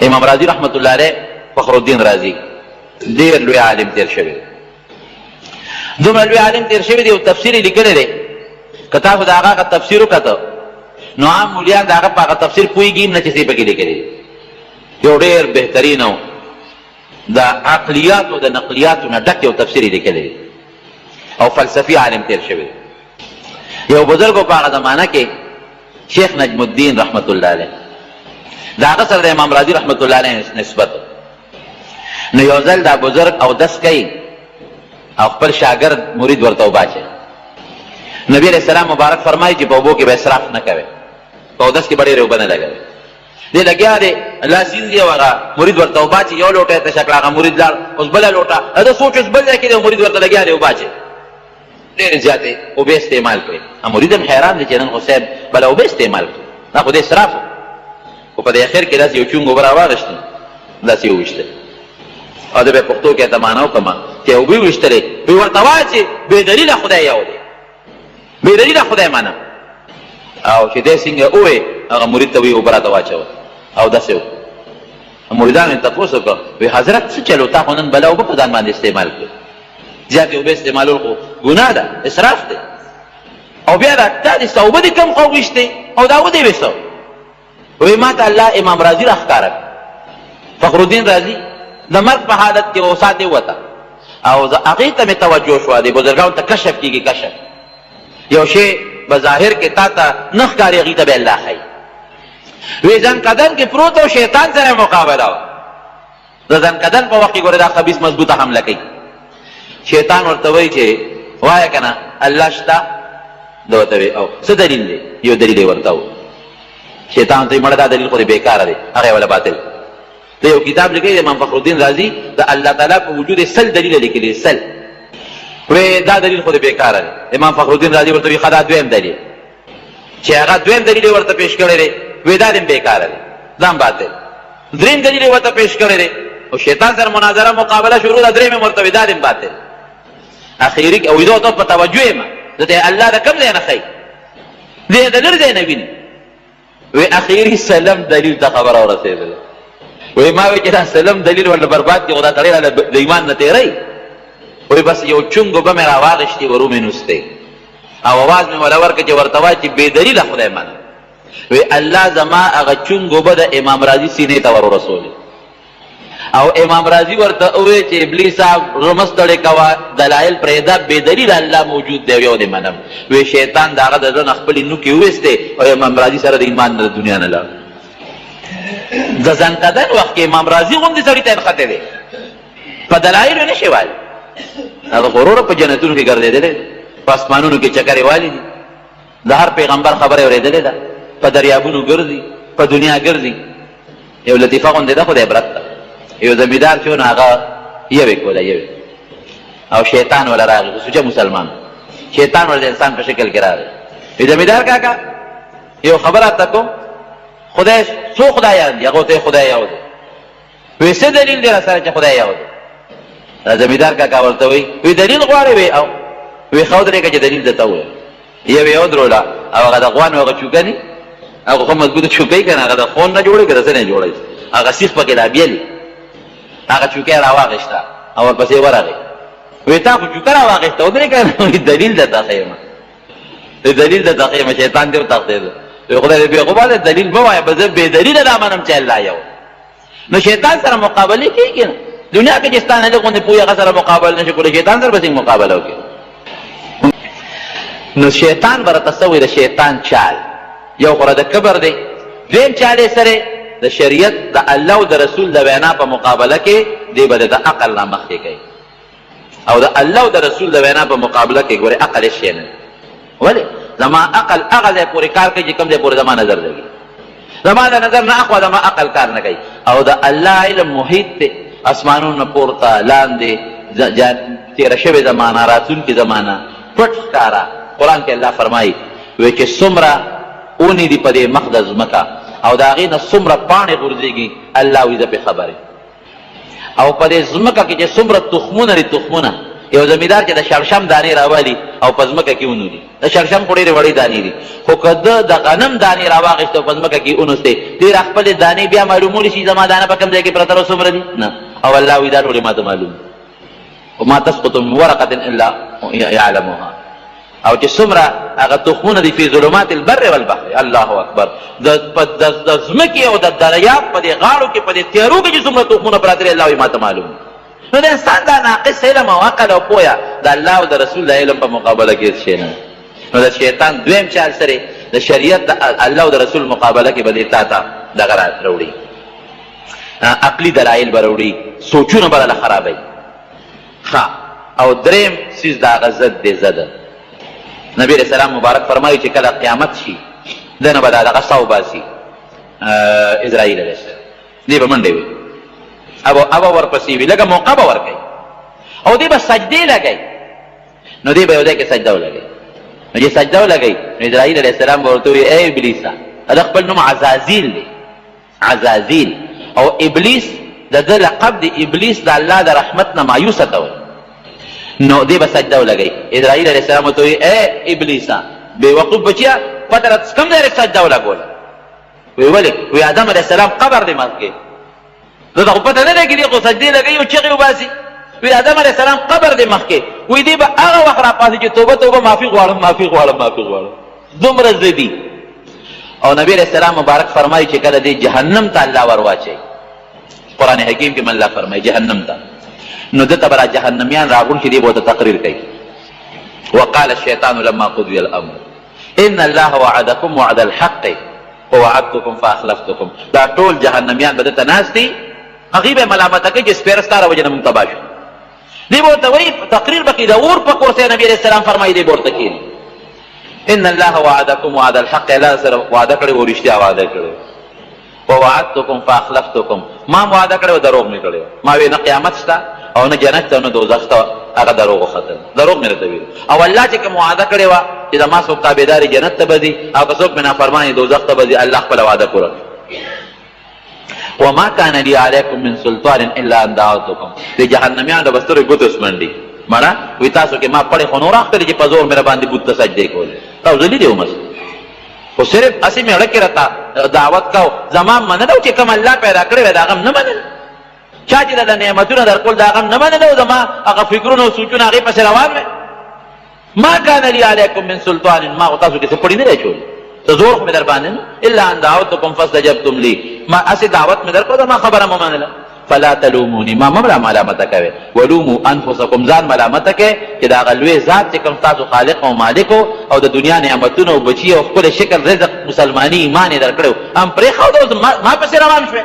امام رازي رحمت الله علیه فخر الدین رازي ډېر لوی عالم تېر شوی دی دومره لوی عالم تېر شوی دی او تفسیر یې لیکلی دی که تاسو د هغه تفسیر وکته نو عام مولیان د هغه په هغه تفسیر پوهېږي هم نه چې څه پکې لیکلی دی یو ډېر بهترین او د عقلیاتو او د نقلیاتو نه ډک یو تفسیر یې لیکلی دی او فلسفي عالم تېر شوی دی یو بزرګو په هغه زمانه کې شیخ نجم الدین رحمت الله علیه د هغه سره د امام رازي رحمت الله علیه نسبت نو یو ځل دا بزرګ اودس کوي او خپل شاګرد مرید ورته وباچي نبی علیہ السلام مبارک فرمایي چې په اوبو کې به اسراف نه کوي په اودس کې به ډېرې اوبه نه لګوي دی لګیا دی لاس وینځي او هغه مرید ورته وباچي یو لوټه یې تشه کړه هغه مرید لاړ اوس بله لوټه ده سوچ اوس بل ځای کې دی مرید ورته لګیا دی وباچي ډېرې زیاتې اوبه استعمال کړې مرید هم حیران دی چې نن خو صاحب بله اوبه استعمال کړي دا خو د اسراف خو په دې اخر کې داسې یو چونګ اوبه راواغېشتې داسې یې وویشتل او د به پښتو کې ته معنا وکړم چې اوبه یې ویشتلې وی ورته وایه چې بې دلیله خدای یو دی بې دلیله خدای منم او چې دی څنګه ووې هغه مرید ته وی اوبه راته واچوه او داسې و مریدانو یې تپوس وکړه وی حضرت څه چل و تا خو نن بله اوبه په ځان باندې استعمال کړې زیاتې اوبه استعمالول خو ګناه ده اسراف دی او بیا تا دې ستا اوبه دې کم خو ویشتې او دا ودې ویسته وی ما ته الله امام رازي راښکاره فخر الدین رازي د مرګ په حالت کې وساتې وته او هغې ته مې توجه شوه د بزرګانو ته کشف کېږي کشف یو شی به ظاهر کې تا ته نه ښکاري هغې ته به الله ښایي وی زنکدن کې پروت او شیطان سره مقابله وه د زنکدن په وخت کې ګورې دا خبیث مضبوطه حمله کوي شیطان ورته وایي چې وایه که نه الله شته ده ورته وایي او څه دلیل دی یو دلیل یې ورته و شیطان ورته وایي مړه دا دلیل خو دې بېکاره دی هغه یې وله باطل د یو کتاب لیکلی د امام فخر الدین رازي د الله تعالی په وجود سل دلیله لیکلي سل وی دا دلیل خو دې بېکاره دی امام فخر الدین رازي ورته وایي ښه دا دویم دلیل چې هغه دویم دلیل یې ورته پېښ کړی دی وی دا دې هم بېکاره دی دا هم باطل دریم دلیل یې ورته پېښ کړی دی او شیطان سره مناظره مقابله شروع ده دریم یې ورته وایي دا دې هم باطل اخیری او دو ته په توجه یم ته الله دا کوم ځای نه خی دې د لر ځای نه ویني وی اخیری سلام دلیل ته خبره ورسېدله وی ما وی چې دا سلام دلیل ولا برباد کی خدا تړي د ایمان نه تیری وی بس یو چونګو به مې راواغشتي ورو مې نوسته او आवाज مې ولا ورکه چې ورته وای چې بې دلیل خدای مان وی الله زما هغه چونګو به د امام رازی سینې ته ور رسول او امام رازی ورته وی چې ابلیس صاحب رمستړې کوا دلایل پرېدا بې دلیل الله موجود دی یو دې منم وی شیطان داغه د ځن خپل نو کې وسته او امام رازی سره د ایمان د دنیا نه لاړ د ځنکدن وخت کې امام رازی غوندې سړی ته خطه دی په دلایل نه شي وایي هغه غرور په جنتونو کې ګرځېدل په اسمانونو کې چکرې والی دي د هر پیغمبر خبره اورېدلې ده په دریابونو ګرځي په دنیا ګرځي یو لطیفه غوندې ده خو د عبرت ده یو زمیندار چې هغه یوې کوله یوې او شیطان ولا راغی سوچه مسلمان شیطان ول انسان په شکل کې راغی زمیندار کاکا یو خبره تکو خدای څو خدایان دي هغه ته خدای یو دی وې څه دلیل دی سره چې خدای یو دی زمیندار کاکا ورته وی دلیل غواړي وی او وی خو درې کې دلیل دته وی یو درولا او هغه د غوان هغه چوکانی هغه کوم مضبوطه چوکۍ کنه هغه د خون نه جوړي کړه څنګه جوړي هغه سیخ پکې لا بیلی هغه چوکۍ راواغشتا او ورپسې ورغی وی تا خو چوکۍ راواغشتا او درې کنه دلیل دته خیمه دلیل دته خیمه شیطان دې تخته وی خدای دې په باندې دلیل به وای بس به دلیل نه مانم چې الله یو نو شیطان سره مقابله کیږي دنیا کې چې ستانه له غونډې پوهه سره مقابله نشي کولای شیطان سره به مقابله وکړي نو شیطان بر تصویر شیطان چال یو خره د کبر دی دیم چاله سره د شریعت د الله او د رسول د وینا په مقابله کې دی بده د عقل نه مخ کې کوي او د الله او د رسول د وینا په مقابله کې ګوره عقل شي نه ولی زما عقل هغه پورې کار کوي چې کوم ځای پورې زما نظر دی زما د نظر نه اخوا زما عقل کار نه کوي او د الله علم محیط ته اسمانونو پورته لاندې تیره شوې زمانه راتلونکې زمانه پټ ښکارا قرآن کې الله فرمایي وی چې څومره اونې دي په دې مخ د ځمکه او د هغې نه څومره پاڼې غورځېږي الله وي زه پې خبر او په دې ځمکه کې چې څومره تخمونه دي تخمونه یو زمیندار چې د شړشم دانې راوالي او په ځمکه کې ونولي د شړشم خو ډېرې وړې دانې دي خو که ده د غنم دانې راواخېستې او په ځمکه کې ونوستې ډېر خپلې دانې بیا معلومولی شي زما دانه په کوم ځای کې پرته ده څومره دي نه او الله وي دا ټولې ما ته معلوم وما تسقط من ورقة الا يعلمها او چې څومره هغه تخمونه دي فی ظلمات البر والبحر الله اکبر د ځمکې او د دریاب په دې غاړو کې په دې تیارو کې چې څومره تخمونه پراته دي الله وي ما ته معلوم نو د انسان دا ناقص علم او عقل او پوهه د الله او د رسول د علم په مقابله کې شي نه نو د شیطان دویم چال سره د شریعت د الله او د رسول مقابله کې به دې تا ته دغه راوړي عقلي دلایل به راوړي سوچونه به راله خرابوي ښه او دریم څیز د هغه ضد دی ضد نبی علیہ السلام مبارک فرمایي چې کله قیامت شي دنه به دغه سا وباسي اسرائیل علیه السلام دی به منډې وي ابا ورپسې وي لږه موقع به ورکوي او دی به سجدې لګوي نو دی به یو ځای کې سجده ولګوي نو چې سجده ولګوي نو اسرائیل علیه السلام به ورته وایي ای ابلیسه دا خپل نوم عزازیل دی عزازیل او ابلیس د ده لقب دی ابلیس د الله د رحمت نه مایوسه ته وایي نو دی به سجده ولګوي اسرائیل علیه السلام ورته وایي ای ابلیسه بېوقوف بچیه پته راته کوم ځای سجده ولګوله وی ولې وی آدم علیه السلام قبر دی مخکې زه ته خو پته نه لګي دی خو سجدې لګوي او چغې وباسي وی آدم علیه السلام قبر دی مخکې وی دی به هغه وخت راپاڅي چې توبه توبه معافي غواړم معافي غواړم معافي غواړم دومره ضدي او نبی علیه السلام مبارک فرمایي چې کله دی جهنم ته الله ور واچوي قرآن حکیم کې من الله فرمایي جهنم ته نو دته به جهنمیان راغون چې دی به ورته تقریر کوي وقال الشیطان لما قضي الامر ان الله وعدكم وعد الحق ووعدتكم فاخلفتكم دا ټول جهنميان به دته ناست دي هغوی به ملامته کوي چې سپېره ستا له وجې نه مونږ تباه شو دی به ورته وایي تقریر به کړي د اور په کورسۍ نبي علیه السلام فرمایي دی به ورته کښېني ان الله وعدكم وعد الحق الله سره وعده کړې و رښتیا وعده کړې ووعدتكم فاخلفتكم ما وعده کړې و دروغ مې کړې ما وی نه قیامت شته او نه جنت ته او نه دوزخ ته هغه دروغ وختل دروغ مې راته ویل او الله چې کوم وعده کړې وه چې زما څوک تابعداري جنت ته به ځي او که څوک مې نافرماني دوزخ ته به ځي الله خپله وعده پوره وما كان لي عليكم من سلطان الا ان دعوتكم د جهنميانو د بسترو ګوتوس منډي مړه وی تاسو کې ما پړې خو نور اختلې چې په زور مې باندې بت ته سجدې کولې تاسو ذلیل یو مس خو صرف اسې مې اړه کې راته دعوت کو زما منلو چې کوم الله پیدا کړی دا غم نه منل چا چې د نعمتونو درکول دا غم نه منلو زما هغه فکرونه او سوچونه هغې پسې روان وې ما کان لی علیکم من سلطان ما تاسو کې څه پړې نه دی اچولی څه زور خو مې در باندې الا ان دعوتکم فاستجبتم لی ما اسې دعوت مې درکړه ما خبره مو منله فلا تلومونی ما مملا ملامته کوي ولومو انفسکم ځان ملامته کوي چې دا هغه لوی ذات چې کوم تاسو خالق او مالک او د دنیا نعمتونه او بچي او ښکلی شکل رزق مسلماني ایمان یې درکړی هم پرېښود ما پسې روان شوې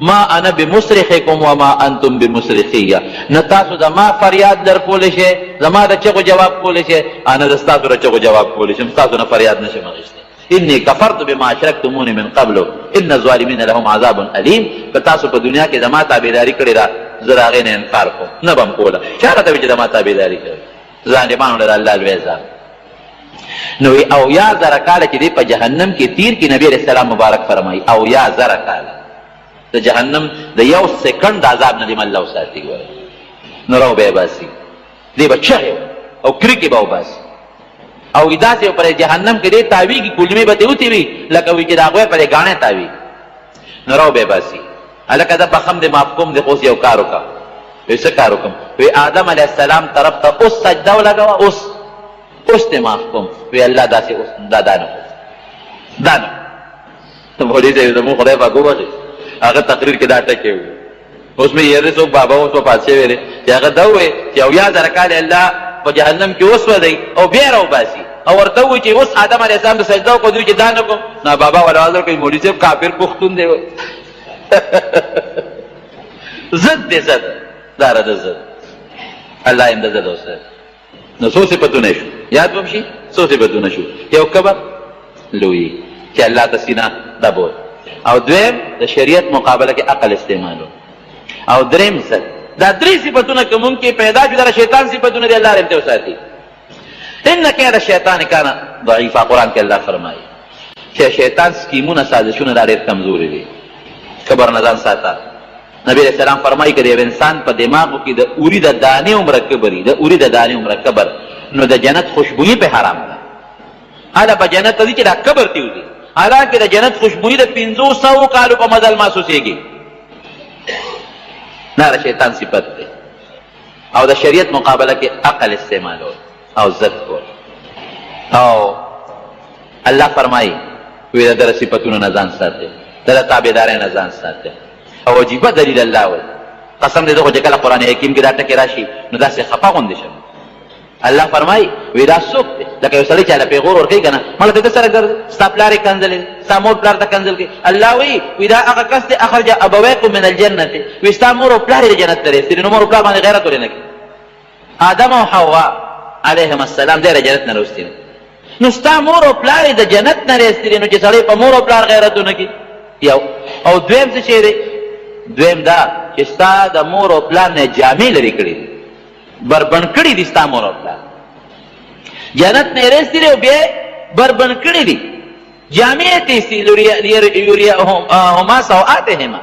ما انا بمصرخکم وما انتم بمصرخیه نه تاسو زما فریاد در کولی شئ زما د چغو جواب کولی شئ انا د ستاسو د چغو جواب کولی شم ستاسو نه فریاد نشم اخیستی انی کفرت بما اشرکتمونی من قبل ان الظالمین لهم عذاب علیم که تاسو په دنیا کې زما تابعداري کړې ده زه د هغې نه انکار کوم نه به م کوله چا راته وي چې زما تابعداري کوي ظالمانو لره الله لوی عذاب نو اویا زره کاله چې دی په جهنم کې تیر کې نبي علیه السلام مبارک فرمایي اویا زره کاله د جهنم د یو سکنډ عذاب نه دې الله وساتي ګوره نو رو به یې باسي دی به چغې او کرکې به وباسي او داسې پر جهنم کې دی تاویږي کلمې به ترې وتې وي لکه وي چې د هغوی پرې ګاڼې تاوي نو رو به یې باسي هلکه ده بخم دې معاف کوم دې خو اوس یو کار وکړه وایي څه کار وکړم وایي آدم علیه السلام طرف ته اوس سجده ولګوه اوس دې معاف کوم وایي الله داسې اوس دا نه دا نه مولوي صاحب زموږ خدای پاک وبخښي هغه تقریر کې دا ټکې وي اوس مې یېرې څوک بابا اوس په پات شوی دی چې هغه دا ووایي چې اویا زره کاله الله په جهنم کې وسودی او بیا راوباسي او ورته ووایي چې اوس آدم علیه السلام د سجده وکړو چې دا نه کوم نه بابا ولعذر کوي مولوي صاحب کافر پښتون دی ضد دی ضد دا رده ضد الله یم د ضد اوسه نو څو صفتونه شو یاد به شي څو صفتونه شو یو کبر لوی چې الله ته سینه دبول او دویم د شریعت مقابله کې عقل استعمالو او دریم ضد دا درې صفتونه که مونږ کې پیدا شو دا شیطان صفتونه دی الله رحمته وساتي ان کید الشیطان کان ضعیفا قرآن کې الله فرمایي چې شیطان سکیمونه سازشونه دا ډېر کمزوري دي کبر نه ځان ساته نبی علیہ السلام فرمایي که د یو انسان په دماغو کې د اوري د دانې عمره کبر د اوري د دانې عمره کبر نو د جنت خوشبویي په حرام ده هله په جنت ته ځي چې دا کبر ته وځي حالانکه د جنت خوشبویي د 500 کالو په مزل محسوسېږي نه د شیطان صفت دی او د شریعت مقابله کې عقل استعمالول او ضد کول او الله فرمایي وی د دره صفتونو نه ځان ساتئ د ده تابعدارۍ نه ځان ساتئ او عجیبه دلیل الله وایي قسم دې ده خو چې کله قرآن حکیم کې دا ټکې راشي نو داسې خفه غوندې شم الله فرمایي وی دا څوک دی لکه یو سړی چې هله پیغور ورکوي که نه مړه د ده سره ګرځي ستا پلار یې کنځلی ستا مور پلار ته کنځل کوي الله وی دا هغه کس دی اخرج ابویکم من الجنت وی ستا مور او پلار یې د جنت ته رسېدلي نو مور او پلار باندې غیرت ولې نه کوي آدم او حوا علیهم السلام دی د جنت نه راوستي نو ستا مور او پلار یې د جنت نه رسېدلي نو چې سړی په مور او پلار غیرت ونه کړي یو او دویم څه شی دی دویم دا چې ستا د مور او پلار نه جامې لرې کړي دي بربند کړي دي ستا مور او پلار جنت نه رسېدلي او بیا بربند کړي دي جامې یې تیسي یوریهما سوآتهما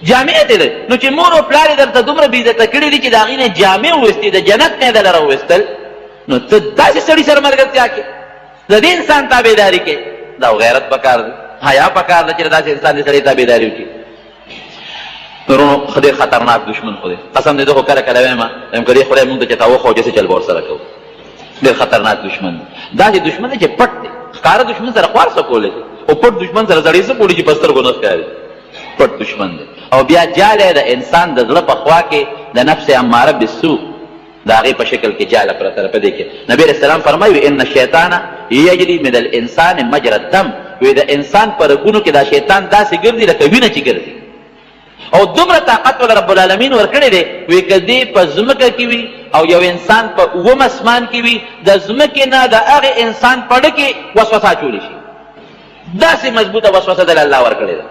جامې ته دی نو چې مور او پلار یې درته دومره بېعزته کړي دي چې د هغې نه جامې وویستې د جنت نه یې دله راوویستل نو ته داسې سړي سره ملګرتیا کې د دې انسان تابعداري کې دا غیرت پکار دی حیا پکار ده چې داسې انسان دې سړی تابعداري وکړي نورونو خدای خطرناک دشمن خو دی قسم دې ده خو کله کله وایم که دې خدای مونږ ته چې تا وښو جسې چل به ورسره کوو ډېر خطرناک دشمن دی داسې دشمن دی چې پټ دی ښکاره دشمن سره خوار څه کولی شي خو پټ دشمن سره زړې څه کولی چې په سترګو نه ښکاري پټ دشمن دی او بیا جالی د انسان د زړه په خوا کې د نفس اماره بالسوء د هغې په شکل کې جاله پرته ده په دې کې نبي علیه السلام فرمایي ان الشیطان یجري من الانسان مجرى الدم وی د انسان په رګونو کې دا شیطان داسې ګرځي لکه وینه چې ګرځي او دومره طاقت ول رب العالمین ورکړی دی وی که دې په ځمکه کې وي او یو انسان په اووم اسمان کې وي د ځمکې نه د هغې انسان په ډه کې وسوسه اچولی شي داسې مضبوطه وسوسه دل الله ورکړې ده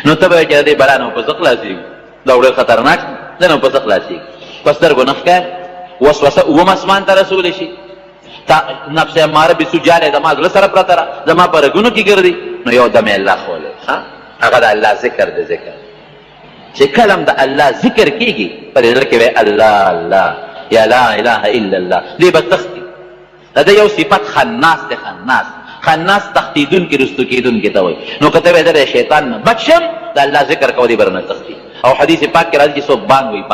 نو ته به چې د دې بلا نه په څه خلاصېږي دا ډېر خطرناک دی نه په څه خلاصېږي په سترګو نه ښکار وسوسه اووم اسمان ته رسولی شي نفس اماره بالسوء جالی زما زړه سره پرته ده زما په رګونو کې ګرځي نو یو دم یې الله خولی هغه د الله ذکر دی ذکر چې کله هم د الله ذکر کېږي په دې زړه کې وایي الله الله یا لا اله الا الله، دې به تښتي. د ده یو صفت خناس دی، خناس تښتېدونکي رستو کېدونکي ته وایي. نو که ته وایې زه د شیطان نه بچ شم، د الله ذکر کوه دې به رانه تښتي. او حدیث پاک کې راځي چې څوک بانګ وایي،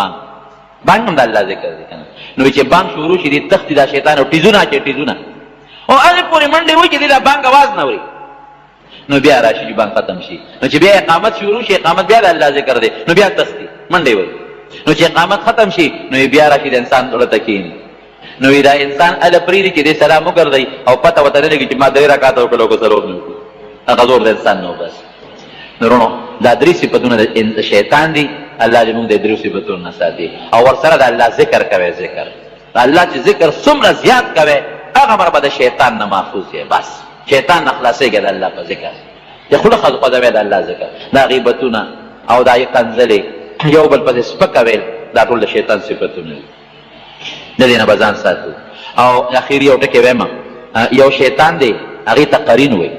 بانګ هم د الله ذکر دی که نه. نو چې بانګ شروع شي دې تښتي دا شیطان او ټیزونه اچوي ټیزونه، او هغې پورې منډې وایي چې دې دا بانګ اواز نه اوري. نو بیا راشي چې بانګ ختم شي، نو چې بیا اقامت شروع شي، اقامت بیا د الله ذکر دی، نو بیا تښتي منډې وایي. نو چې اقامت ختم شي نو بیا راشي د انسان زړه ته کښېني. نو دا انسان هله پرېږدي چې دې سلام وګرځوي او پته ورته نه لګي چې ما 2 رکعاته وکړل او که 4 نه وکړو. هغه زور د انسان نه بس. نو وروڼو دا 3 صفتونه د شیطان دي. الله دې موږ د 3 صفتونو نه ساتي. او ورسره د الله ذکر کوئ. ذکر د الله چې ذکر څومره زیات کوئ هغه مره به د شیطان نه محفوظ یې. بس شیطان نه خلاصېږي د الله په ذکر. د خوله خوځوئ د الله ذکر. دا غیبتونه او دا کنځلې یو بل پسې سپکه ویل دا ټول د شیطان صفتونه دي. د دې نه به ځان ساتو. او اخري یو ټکی وایم، یو شیطان دی هغې ته قرین وایي.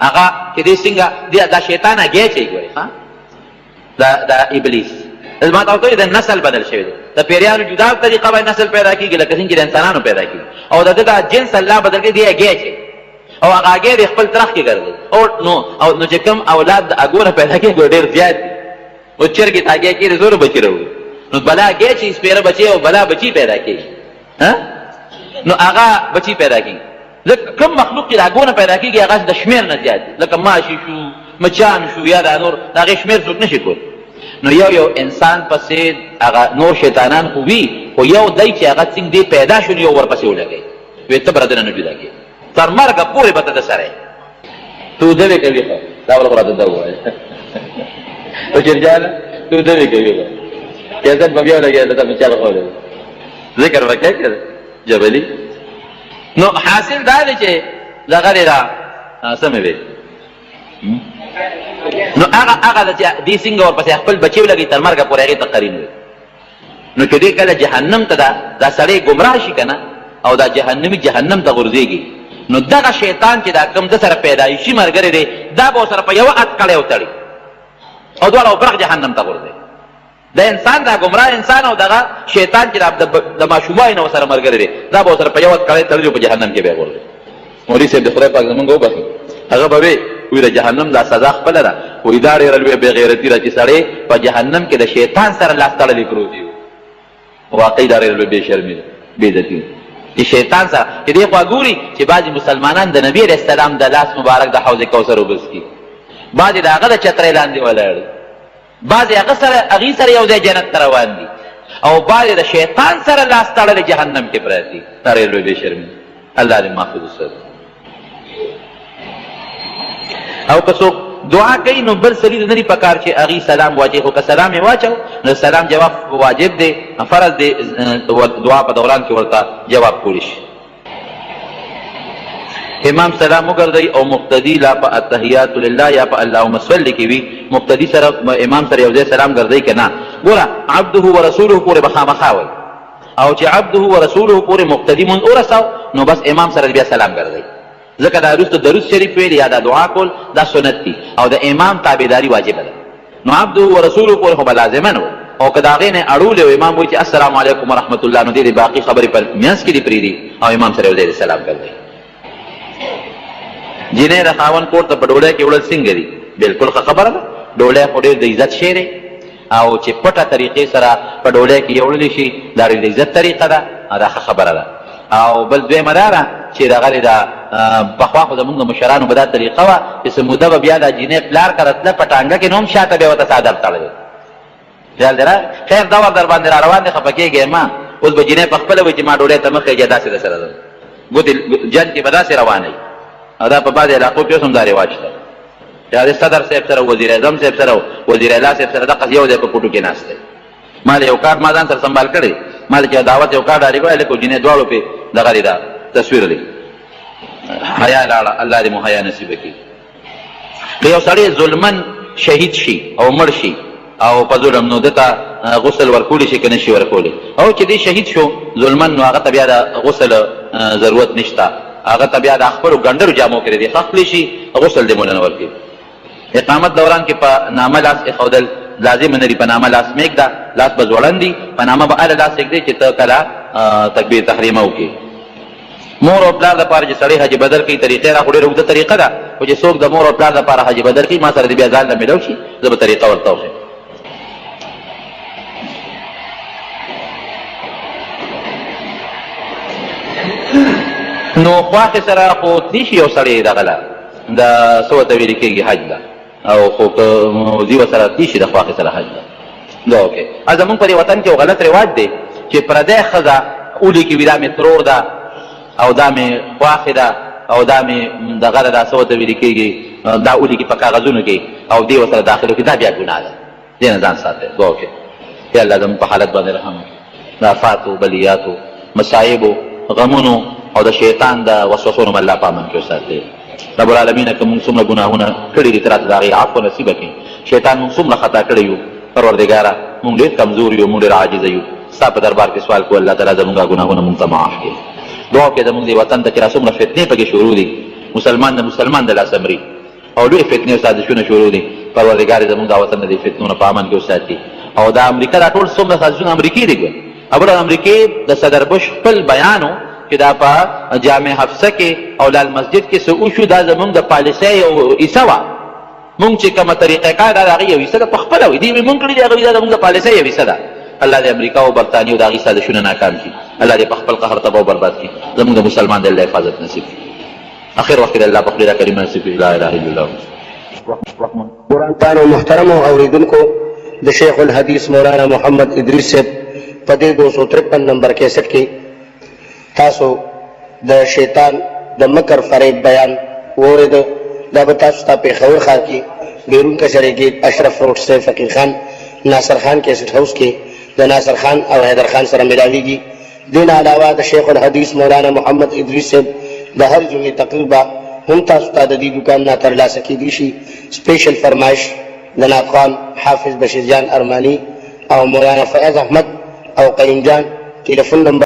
هغه چې دی څنګه دا شیطان اګی چې ګورې دا ابلیس ما ته ورته د نسل بدل شوی دی. د پیریانو جدا طریقه باندې نسل پیدا کېږي لکه څنګه چې د انسانانو پیدا کېږي، او د ده دا جنس الله بدل کړي دی اګی چې، او هغه اګی د خپل ترخ کې ګرځي. او نو چې کوم اولاد د اګو نه پیدا کېږي ډېر زیات دي. او چرګې ته اګی کېږي زور بچي راوړي. نو بلا اګی چې سپېره بچي او بلا بچي پیدا کېږي، نو هغه بچي پیدا کېږي. لکه کوم مخلوق چې د اګو نه پیدا کېږي هغه د شمېر نه زیات دي، لکه ماشي شو، مچان شو، یا دا نور د هغې شمېر څوک نه شي کولی. نو یو انسان پسې هغه نور شیطانان خو وي، خو یو دی چې هغه څنګه دی پیدا شو نو یو ورپسې ولګوي، وایي ته به راته نه جدا کېږي، تر مرګه پورې به ته د سره یې. توده به کوي خو دا بله خو راته ده ووایه بشرجانه توده به کوي خو کیسټ به بیا ولګېده ته مې چل خولی ذکر به کوې که جبلي. نو حاصل دا دی چې دغه دی دا څه مې وی نو هغه د چې دې څنګه ورپسې خپل بچي ولګوي تر مرګه پورې هغې ته قرین وي. نو چې دې کله جهنم ته دا سړی ګمراه شي که نه، او دا جهنمي جهنم ته غورځېږي، نو دغه شیطان چې دا کوم ده سره پیدایشي ملګری دی دا به ورسره په یوه اتکړی وتړي او دواړه به برق جهنم ته غورځوي. د انسان دا ګمراه انسان او دغه شیطان چې د ماشومای نه ورسره ملګری دی دا به ورسره په یوه اتکړی تړي او په جهنم کې به یې غورځوي. مولوي صاحب د خدای پاک زمونږ وبخي، هغه به وی د جهنم دا سزا خپله ده، وایي دا ډېره لویه بېغیرتي ده چې سړی په جهنم کې د شیطان سره لاس تړلی پروت وي. واقعي دا ډېره لویه بېشرمي ده، بېعزتي ده چې شیطان سره. چې دې خوا ګوري چې بعضې مسلمانان د نبي علیه السلام د لاس مبارک د حوض کوثر وبڅکي، بعضې د هغه د چترۍ لاندې ولاړ، بعضې هغې سره یو ځای جنت ته روان دي، او بعضې د شیطان سره لاس تړلی جهنم کې پراته دي. دا ډېره لویه بېشرمي ده. الله دې محفوظ وساتي. او که څوک دعا کوي نو بل سړي ته نه دي پکار چې هغې سلام واچوي، خو که سلام یې واچو نو سلام جواب واجب دی، فرض دی دعا په دوران کې ورته جواب کولی شي. امام سلام وګرځوي او مقتدي لا په التحیات لله یا په اللهم صل کې وي، مقتدي سره امام سره یو ځای سلام ګرځوي که نه. ګوره عبده ورسوله پورې به خامخا وایي، او چې عبده ورسوله پورې مقتدي مونځ ورسو نو بس امام سره بیا سلام ګرځوي، ځکه دا وروسته درود شریف ویل یا دا دعا کول دا سنت دي، او د امام تابعداري واجبه ده. نو عبده ورسوله پورې خو به لازمن و، او که د هغې نه اړولې او امام وایي چې السلام علیکم ورحمت الله، نو دې د باقي خبرې په منځ کې دې پرېږدي او امام سره یو ځای سلام ګرځوي. جینۍ د خاوند کور ته په ډوډۍ کې وړل څنګه دي؟ بلکل ښه خبره ده. ډوډۍ خو ډېر د عزت شی دی، او چې پټه طریقې سره په ډوډۍ کې یوړلی شي دا ډېر د عزت طریقه ده، دا ښه خبره ده. او بل دویمه دا ده چې دغه دا پخوا خو زمونږ د مشرانو به دا طریقه وه چې څه موده به بیا دا جینۍ پلار کره تله په ټانګه کې نو هم شاته بیا ورته څادر تړلی. خیال دی را خیر دور در باندې را روان دی، خفه کېږې ما اوس به جینۍ په خپله وایي چې ما ډوډۍ ته مه خېږه داسې در سره ده ګوتې جن کې به داسې روانوي. او دا په بعضې علاقو کې اوس هم دا رواج ده چې د صدر صاحب سره وزیر اعظم صاحب سره وزیر اعلی صاحب سره دقه یو ځای په فوټو کې ناست دی. ما یو کارت ما ځان سره سنبال کړی، ما چې دعوت یو کارت ډالې کړی، لکه جینۍ دواړو پې دغه دی دا تصویر دی. حیا لاړه، الله دې مو حیا نصیب کړي. که یو سړی ظلمن شهید شي او مړ شي او په ظلم نو ده ته غسل ورکولی شي که نه شي ورکولی، او چې دی شهید شو ظلمن نو هغه ته بیا د غسل ضرورت نشته، هغه ته بیا د خپلو ګنډرو جامو کې دی خخلی شي غسل دې مو نه ورکوي. اقامت دوران کې په نامه لاس ایښودل لازم نه دي په نامه لاس مېږده، لاس به ځوړند دي، په نامه به هله لاس ږدې چې ته کله تکبیر تحریمه وکړې. مور او پلار دپاره چې سړی حج بدل کوي طریقې را خو ډېره اوږده طریقه ده، خو چې څوک د مور او پلار دپاره حج بدل کوي ما سره دې بیا ځان له میلاو شي، زه به طریقه ورته وښیم. نو خواښې سره خو تلي شي یو سړی دغه له د څه ورته ویل کېږي حج ده، او خو که موذي ورسره تلي شي د خواښې سره حج ده. دا اوکې. زمونږ په دې وطن کې یو غلط رواج دی چې پردی ښځه اولي کې وي دا مې ترور ده او دا مې خواښې ده او دا مې دغه ده، دا څه ورته ویل کېږي، دا اولي کې په کاغذونو کې او دې ورسره داخل وکړي، دا بیا ګناه ده. دې نه ځان ساتئ. دا اوکې. یا الله زموږ په حالت باندې رحم وکړي. د افاتو، بلیاتو، مصایبو، غمونو او د شیطان د وسوسو نه الله په امن کې وساتئ. رب العالمین که موږ څومره ګناهونه کړي دي ته راته د هغې عفو نصیبه کړي. شیطان موږ څومره خطا کړی یو پروردګاره، موږ ډېر کمزور یو، موږ ډېر عاجزه یو. ستا په دربار کې سوال کوو الله تعالی زموږ ګناهونه موږ ته معاف کړي. دعا وکړئ زموږ دې وطن ته چې را څومره فتنې پکې شروع دي، مسلمان د مسلمان د لاسه مري او لوی فتنې او سازشونه شروع دي. پروردګار یې زموږ دا وطن د دې فتنو نه په امن کې وساتي. او د امریکا دا ټول څومره سازشونه امریکې دي ګوره. اوله امریکې د صدر بش خپل بیان و چې دا په جامع حفصه کې او لال مسجد کې څه وشو، دا زموږ د پالیسۍ یو حصه وه. مونږ چې کومه طریقه کار ده د هغې یو حصه ده په خپله وي، دې مې مونږ کړي دي هغه دا زموږ د پالیسۍ یو حصه ده. الله دې امریکا او برطانیې او د هغې سازشونه ناکام کړي، الله دې په خپل قهر تباه او برباد کړي. زموږ د مسلمان د الله حفاظت نصیب کړي. اخر وخت کې د الله په خپله کریمه نصیب کړي. لا اله الا الله.
قرآن محترمو اوریدونکو، د شیخ الحدیث مولانا محمد ادریس صاحب په دې 253 نمبر کیسټ کې تاسو د شیطان د مکر فریب بیان واورېده. دا به تاسو ته پېښور ښار کې بیرون کچرې کې اشرف روډ سے فقیر خان ناصر خان کیسټ هاوس کې د ناصر خان او حیدر خان سره ملاویږي. دې نه علاوه د شیخ الحدیث مولانا محمد ادریس صاحب د هر جمعې تقریبا هم تاسو ته د دې دکان نه ترلاسه کېدی شي. سپیشل فرمایش د ناقان حافظ بشیر جان ارمانی او مولانا فیاض احمد او قیم جان. ټلیفون نمبر